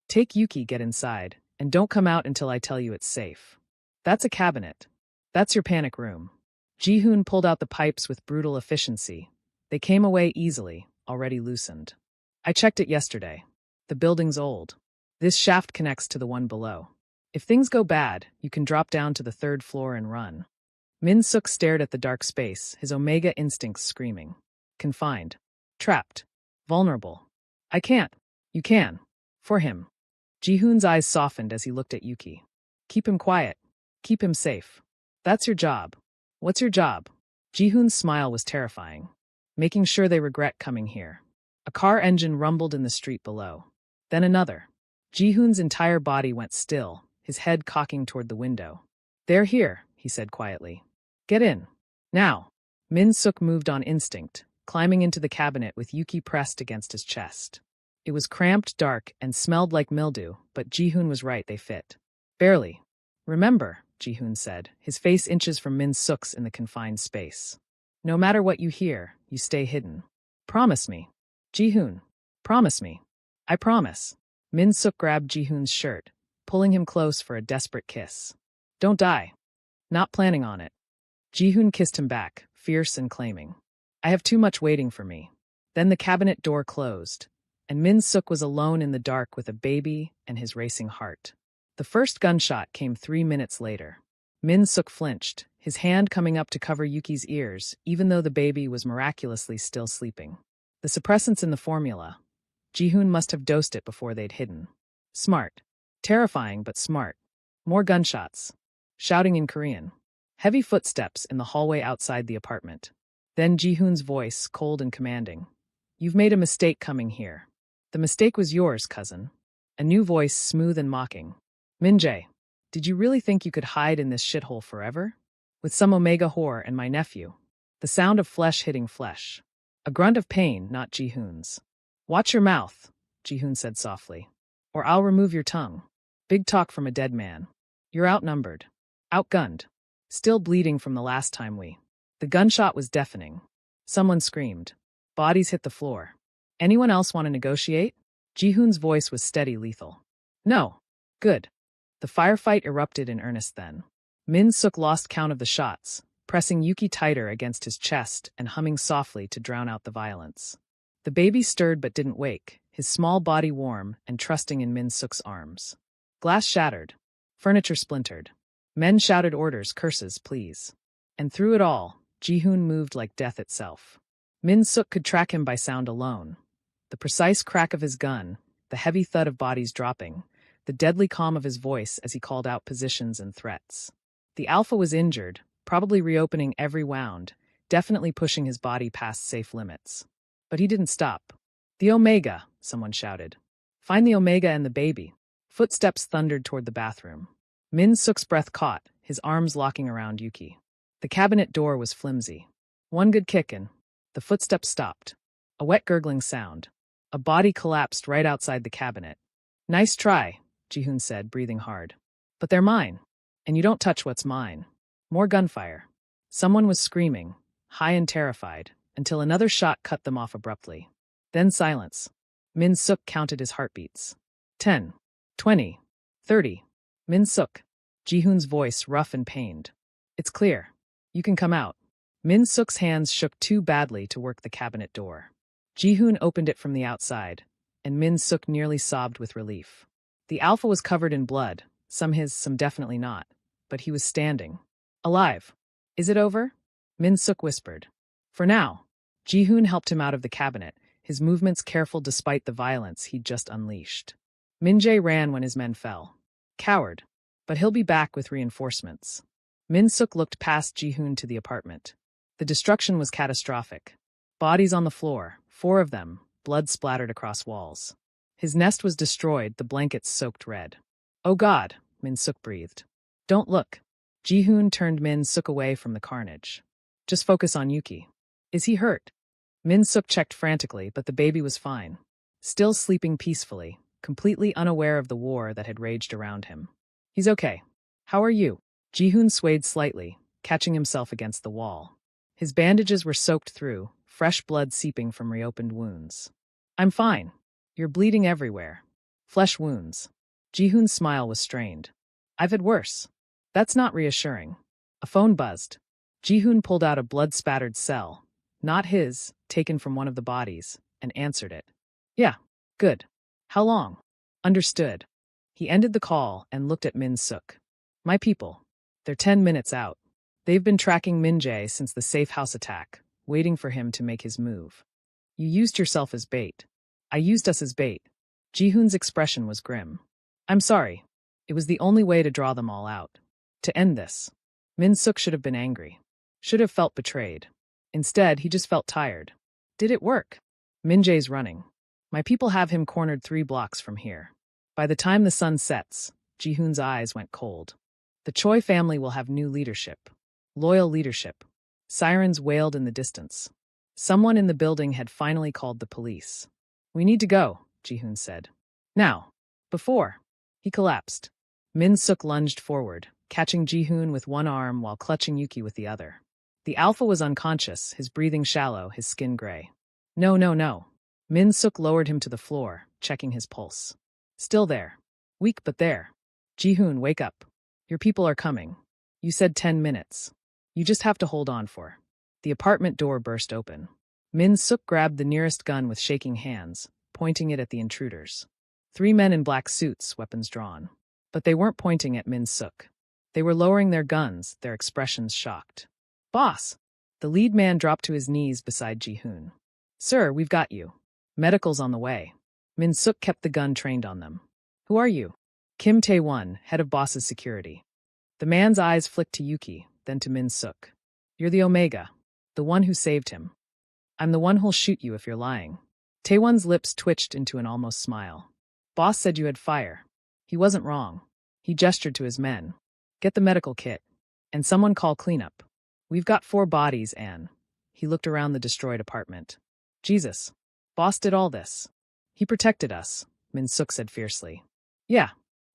Take Yuki, get inside, and don't come out until I tell you it's safe. That's a cabinet. That's your panic room. Ji-hoon pulled out the pipes with brutal efficiency. They came away easily, already loosened. I checked it yesterday. The building's old. This shaft connects to the one below. If things go bad, you can drop down to the 3rd floor and run. Min-suk stared at the dark space, his omega instincts screaming. Confined. Trapped. Vulnerable. I can't. You can. For him. Ji-hoon's eyes softened as he looked at Yuki. Keep him quiet. Keep him safe. That's your job. What's your job? Ji-hoon's smile was terrifying. Making sure they regret coming here. A car engine rumbled in the street below. Then another. Ji-hoon's entire body went still, his head cocking toward the window. They're here, he said quietly. Get in. Now. Min-suk moved on instinct, climbing into the cabinet with Yuki pressed against his chest. It was cramped, dark, and smelled like mildew, but Ji-hoon was right, they fit. Barely. Remember, Ji-hoon said, his face inches from Min-suk's in the confined space. No matter what you hear, you stay hidden. Promise me. Ji-hoon. Promise me. I promise. Min Suk grabbed Ji-hoon's shirt, pulling him close for a desperate kiss. Don't die. Not planning on it. Ji-hoon kissed him back, fierce and claiming. I have too much waiting for me. Then the cabinet door closed, and Min Suk was alone in the dark with a baby and his racing heart. The first gunshot came 3 minutes later. Min Suk flinched, his hand coming up to cover Yuki's ears, even though the baby was miraculously still sleeping. The suppressants in the formula. Ji-hoon must have dosed it before they'd hidden. Smart. Terrifying, but smart. More gunshots. Shouting in Korean. Heavy footsteps in the hallway outside the apartment. Then Ji-hoon's voice, cold and commanding. You've made a mistake coming here. The mistake was yours, cousin. A new voice, smooth and mocking. Min-jae, did you really think you could hide in this shithole forever? With some Omega whore and my nephew. The sound of flesh hitting flesh. A grunt of pain, not Ji-hoon's. Watch your mouth, Ji-hoon said softly. Or I'll remove your tongue. Big talk from a dead man. You're outnumbered. Outgunned. Still bleeding from the last time we. The gunshot was deafening. Someone screamed. Bodies hit the floor. Anyone else want to negotiate? Ji-hoon's voice was steady, lethal. No. Good. The firefight erupted in earnest then. Min Suk lost count of the shots, pressing Yuki tighter against his chest and humming softly to drown out the violence. The baby stirred but didn't wake, his small body warm and trusting in Min Suk's arms. Glass shattered. Furniture splintered. Men shouted orders, curses, please. And through it all, Ji-hoon moved like death itself. Min Suk could track him by sound alone. The precise crack of his gun, the heavy thud of bodies dropping, the deadly calm of his voice as he called out positions and threats. The Alpha was injured, probably reopening every wound, definitely pushing his body past safe limits. But he didn't stop. The Omega, someone shouted. Find the Omega and the baby. Footsteps thundered toward the bathroom. Min Suk's breath caught, his arms locking around Yuki. The cabinet door was flimsy. One good kick and the footsteps stopped. A wet gurgling sound. A body collapsed right outside the cabinet. Nice try, Ji-hoon said, breathing hard. But they're mine. And you don't touch what's mine. More gunfire. Someone was screaming, high and terrified, until another shot cut them off abruptly. Then silence. Min Suk counted his heartbeats. 10, 20, 30. Min Suk. Ji-hoon's voice rough and pained. It's clear. You can come out. Min Suk's hands shook too badly to work the cabinet door. Ji-hoon opened it from the outside, and Min Suk nearly sobbed with relief. The Alpha was covered in blood, some his, some definitely not, but he was standing. Alive. Is it over? Min Suk whispered. For now. Ji-hoon helped him out of the cabinet, his movements careful despite the violence he'd just unleashed. Min-jae ran when his men fell. Coward. But he'll be back with reinforcements. Min Suk looked past Ji-hoon to the apartment. The destruction was catastrophic. Bodies on the floor, 4 of them, blood splattered across walls. His nest was destroyed, the blankets soaked red. Oh God, Min Suk breathed. Don't look. Ji-hoon turned Min Suk away from the carnage. Just focus on Yuki. Is he hurt? Min Suk checked frantically, but the baby was fine. Still sleeping peacefully, completely unaware of the war that had raged around him. He's okay. How are you? Ji-hoon swayed slightly, catching himself against the wall. His bandages were soaked through, fresh blood seeping from reopened wounds. I'm fine. You're bleeding everywhere. Flesh wounds. Ji-hoon's smile was strained. I've had worse. That's not reassuring. A phone buzzed. Ji-hoon pulled out a blood-spattered cell, not his, taken from one of the bodies, and answered it. Yeah, good. How long? Understood. He ended the call and looked at Min Suk. My people. They're 10 minutes out. They've been tracking Min-jae since the safe house attack, waiting for him to make his move. You used yourself as bait. I used us as bait. Ji-hoon's expression was grim. I'm sorry. It was the only way to draw them all out. To end this. Min Suk should have been angry. Should have felt betrayed. Instead, he just felt tired. Did it work? Min-jae's running. My people have him cornered 3 blocks from here. By the time the sun sets, Ji-hoon's eyes went cold. The Choi family will have new leadership. Loyal leadership. Sirens wailed in the distance. Someone in the building had finally called the police. We need to go, Ji-hoon said. Now. Before. He collapsed. Min Suk lunged forward, catching Ji-hoon with one arm while clutching Yuki with the other. The Alpha was unconscious, his breathing shallow, his skin gray. No, no, no. Min Suk lowered him to the floor, checking his pulse. Still there. Weak but there. Ji-hoon, wake up. Your people are coming. You said 10 minutes. You just have to hold on for. The apartment door burst open. Min Suk grabbed the nearest gun with shaking hands, pointing it at the intruders. 3 men in black suits, weapons drawn. But they weren't pointing at Min Suk. They were lowering their guns, their expressions shocked. Boss! The lead man dropped to his knees beside Ji-hoon. Sir, we've got you. Medical's on the way. Min Suk kept the gun trained on them. Who are you? Kim Tae-won, head of boss's security. The man's eyes flicked to Yuki, then to Min Suk. You're the Omega, the one who saved him. I'm the one who'll shoot you if you're lying. Tae-won's lips twitched into an almost smile. Boss said you had fire. He wasn't wrong. He gestured to his men. Get the medical kit. And someone call cleanup. We've got 4 bodies, Anne. He looked around the destroyed apartment. Jesus. Boss did all this. He protected us, Min Suk said fiercely. Yeah.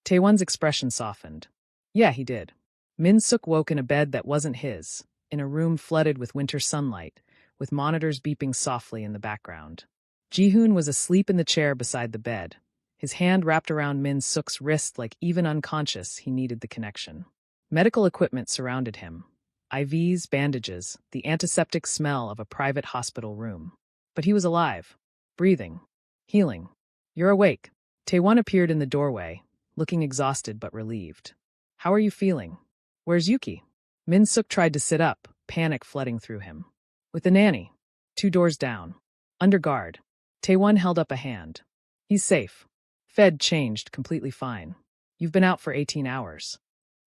Tae-won's expression softened. Yeah, he did. Min Suk woke in a bed that wasn't his, in a room flooded with winter sunlight, with monitors beeping softly in the background. Ji-hoon was asleep in the chair beside the bed, his hand wrapped around Min Suk's wrist like even unconscious he needed the connection. Medical equipment surrounded him. IVs, bandages, the antiseptic smell of a private hospital room. But he was alive, breathing, healing. You're awake. Tae-won appeared in the doorway, looking exhausted but relieved. How are you feeling? Where's Yuki? Min Suk tried to sit up, panic flooding through him. With the nanny. 2 doors down. Under guard. Tae-won held up a hand. He's safe. Fed changed, completely fine. You've been out for 18 hours.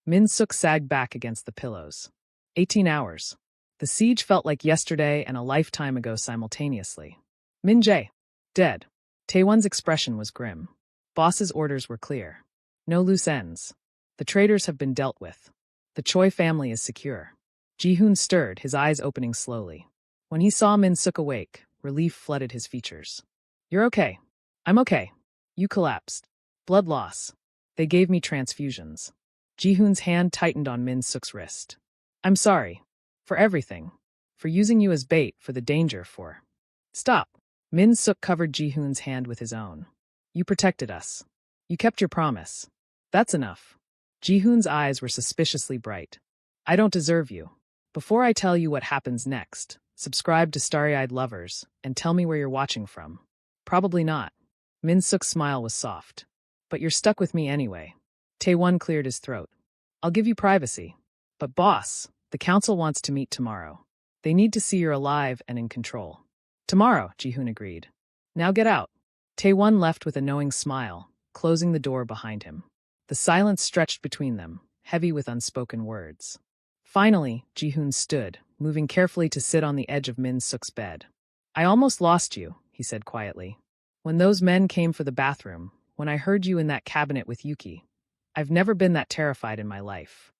Min Suk sagged back against the pillows. 18 hours. The siege felt like yesterday and a lifetime ago simultaneously. Min Jae. Dead. Tae-won's expression was grim. Boss's orders were clear. No loose ends. The traitors have been dealt with. The Choi family is secure. Ji-hoon stirred, his eyes opening slowly. When he saw Min Suk awake, relief flooded his features. You're okay. I'm okay. You collapsed. Blood loss. They gave me transfusions. Ji-hoon's hand tightened on Min Suk's wrist. I'm sorry. For everything. For using you as bait, for the danger, for... Stop. Min Suk covered Ji-hoon's hand with his own. You protected us. You kept your promise. That's enough. Ji-hoon's eyes were suspiciously bright. I don't deserve you. Before I tell you what happens next, subscribe to Starry-Eyed Lovers and tell me where you're watching from. Probably not. Min Suk's smile was soft. But you're stuck with me anyway. Tae-won cleared his throat. I'll give you privacy. But boss, the council wants to meet tomorrow. They need to see you're alive and in control. Tomorrow, Ji-hoon agreed. Now get out. Tae-won left with a knowing smile, closing the door behind him. The silence stretched between them, heavy with unspoken words. Finally, Ji-hoon stood, moving carefully to sit on the edge of Min Suk's bed. I almost lost you, he said quietly. When those men came for the bathroom, when I heard you in that cabinet with Yuki, I've never been that terrified in my life.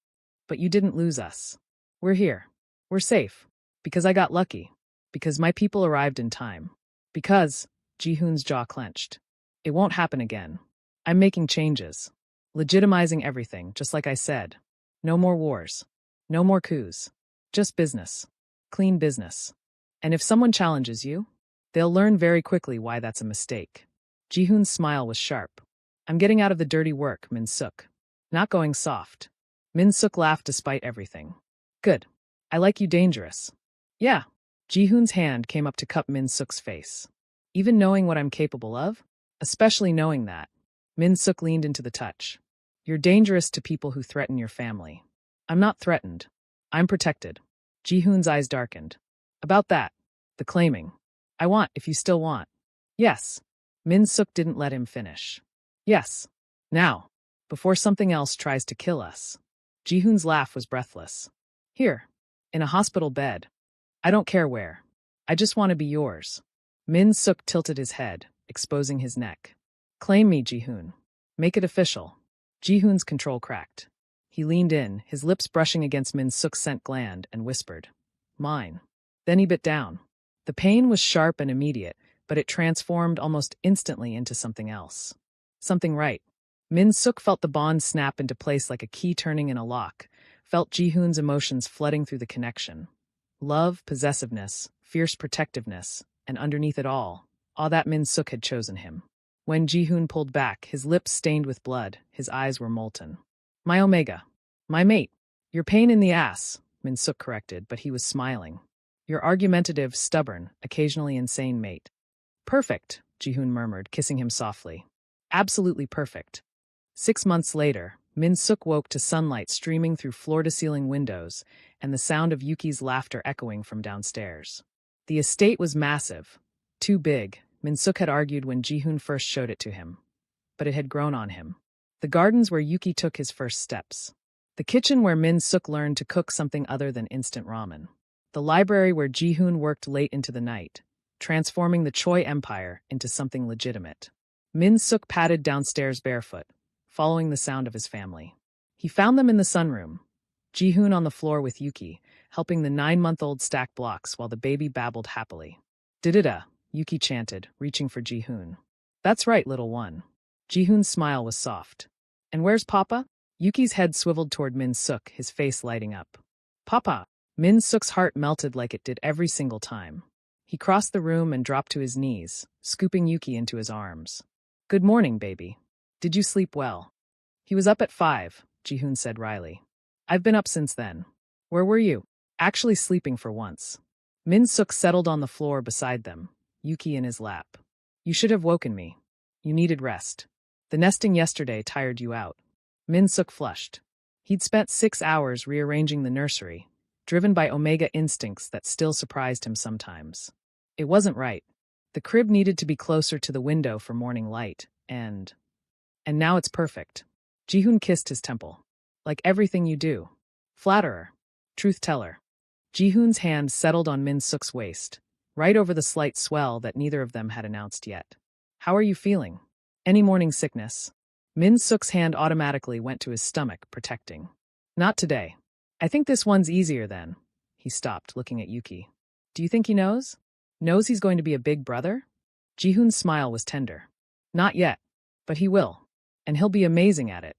But you didn't lose us. We're here. We're safe. Because I got lucky. Because my people arrived in time. Because, Ji-hoon's jaw clenched. It won't happen again. I'm making changes. Legitimizing everything, just like I said. No more wars. No more coups. Just business. Clean business. And if someone challenges you, they'll learn very quickly why that's a mistake. Ji-hoon's smile was sharp. I'm getting out of the dirty work, Min Suk. Not going soft. Min Suk laughed despite everything. Good. I like you dangerous. Yeah. Ji-hoon's hand came up to cup Min Suk's face. Even knowing what I'm capable of? Especially knowing that. Min Suk leaned into the touch. You're dangerous to people who threaten your family. I'm not threatened. I'm protected. Ji-hoon's eyes darkened. About that. The claiming. I want, if you still want. Yes. Min Suk didn't let him finish. Yes. Now. Before something else tries to kill us. Ji-hoon's laugh was breathless. Here. In a hospital bed. I don't care where. I just want to be yours. Min Suk tilted his head, exposing his neck. Claim me, Ji-hoon. Make it official. Ji-hoon's control cracked. He leaned in, his lips brushing against Min Suk's scent gland, and whispered, Mine. Then he bit down. The pain was sharp and immediate, but it transformed almost instantly into something else. Something right. Min Suk felt the bond snap into place like a key turning in a lock, felt Ji-hoon's emotions flooding through the connection. Love, possessiveness, fierce protectiveness, and underneath it all, All that Min Suk had chosen him. When Ji-hoon pulled back, his lips stained with blood, his eyes were molten. My Omega. My mate. Your pain in the ass, Min Suk corrected, but he was smiling. Your argumentative, stubborn, occasionally insane mate. Perfect, Ji-hoon murmured, kissing him softly. Absolutely perfect. 6 months later, Min Suk woke to sunlight streaming through floor-to-ceiling windows and the sound of Yuki's laughter echoing from downstairs. The estate was massive. Too big, Min Suk had argued when Ji-hoon first showed it to him. But it had grown on him. The gardens where Yuki took his first steps. The kitchen where Min Suk learned to cook something other than instant ramen. The library where Ji-hoon worked late into the night, transforming the Choi Empire into something legitimate. Min Suk padded downstairs barefoot, following the sound of his family. He found them in the sunroom, Ji-hoon on the floor with Yuki, helping the 9-month-old stack blocks while the baby babbled happily. "Da-da-da," Yuki chanted, reaching for Ji-hoon. "That's right, little one." Ji-hoon's smile was soft. "And where's Papa?" Yuki's head swiveled toward Min Suk, his face lighting up. "Papa!" Min Suk's heart melted like it did every single time. He crossed the room and dropped to his knees, scooping Yuki into his arms. "Good morning, baby. Did you sleep well?" "He was up at 5, Ji-hoon said wryly. "I've been up since then." "Where were you?" "Actually sleeping for once." Min Suk settled on the floor beside them, Yuki in his lap. "You should have woken me. You needed rest. The nesting yesterday tired you out." Min Suk flushed. He'd spent 6 hours rearranging the nursery, driven by Omega instincts that still surprised him sometimes. It wasn't right. The crib needed to be closer to the window for morning light, and now it's perfect. Ji-hoon kissed his temple. "Like everything you do. Flatterer. Truth teller." Ji-hoon's hand settled on Min Suk's waist, right over the slight swell that neither of them had announced yet. "How are you feeling? Any morning sickness?" Min Suk's hand automatically went to his stomach, protecting. "Not today. I think this one's easier then." He stopped, looking at Yuki. "Do you think he knows? Knows he's going to be a big brother?" Ji-hoon's smile was tender. "Not yet. But he will. And he'll be amazing at it."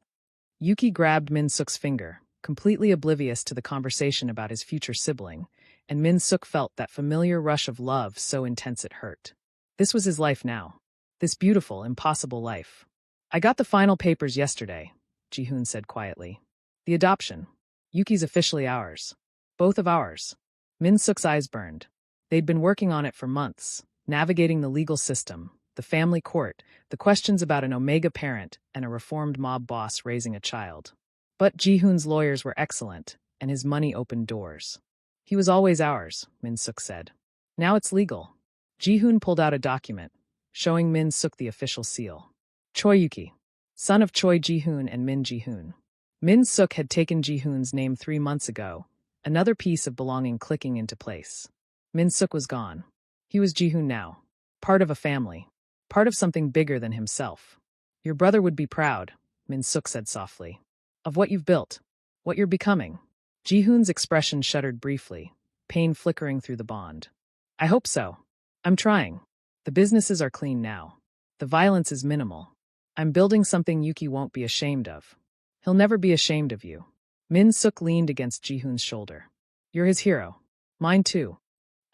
Yuki grabbed Min Suk's finger, completely oblivious to the conversation about his future sibling, and Min Suk felt that familiar rush of love so intense it hurt. This was his life now. This beautiful, impossible life. "I got the final papers yesterday," Ji-hoon said quietly. "The adoption. Yuki's officially ours. Both of ours." Min Suk's eyes burned. They'd been working on it for months, navigating the legal system, the family court, the questions about an Omega parent and a reformed mob boss raising a child. But Ji-hoon's lawyers were excellent, and his money opened doors. "He was always ours," Min Suk said. "Now it's legal." Ji-hoon pulled out a document, showing Min Suk the official seal. Choi Yuki, son of Choi Ji-hoon and Min Ji-hoon. Min Suk had taken Ji-hoon's name 3 months ago, another piece of belonging clicking into place. Min Suk was gone. He was Ji-hoon now, part of a family, part of something bigger than himself. "Your brother would be proud," Min Suk said softly. "Of what you've built, what you're becoming." Ji-hoon's expression shuddered briefly, pain flickering through the bond. "I hope so. I'm trying. The businesses are clean now. The violence is minimal. I'm building something Yuki won't be ashamed of. He'll never be ashamed of you." Min Suk leaned against Ji-hoon's shoulder. "You're his hero. Mine too.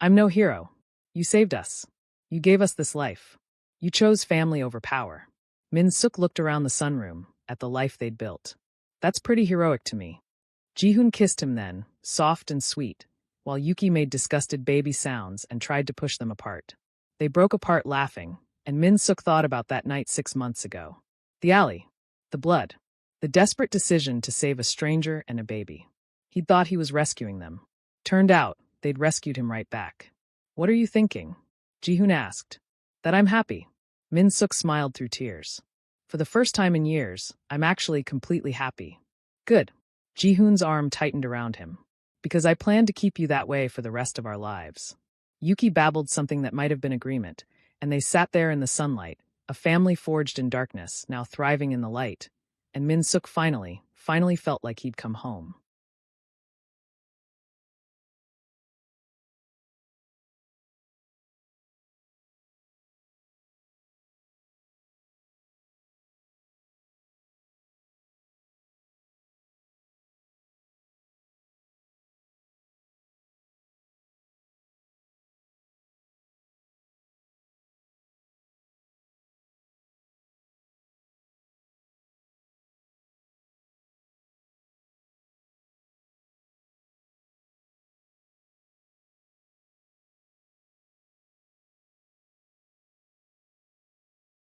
I'm no hero. You saved us. You gave us this life. You chose family over power." Min Suk looked around the sunroom, at the life they'd built. "That's pretty heroic to me." Ji-hoon kissed him then, soft and sweet, while Yuki made disgusted baby sounds and tried to push them apart. They broke apart laughing, and Min Suk thought about that night 6 months ago. The alley. The blood. The desperate decision to save a stranger and a baby. He'd thought he was rescuing them. Turned out, they'd rescued him right back. "What are you thinking?" Ji-hoon asked. "That I'm happy." Min Suk smiled through tears. "For the first time in years, I'm actually completely happy." "Good." Ji-hoon's arm tightened around him. "Because I plan to keep you that way for the rest of our lives." Yuki babbled something that might have been agreement, and they sat there in the sunlight, a family forged in darkness, now thriving in the light, and Min Suk finally felt like he'd come home.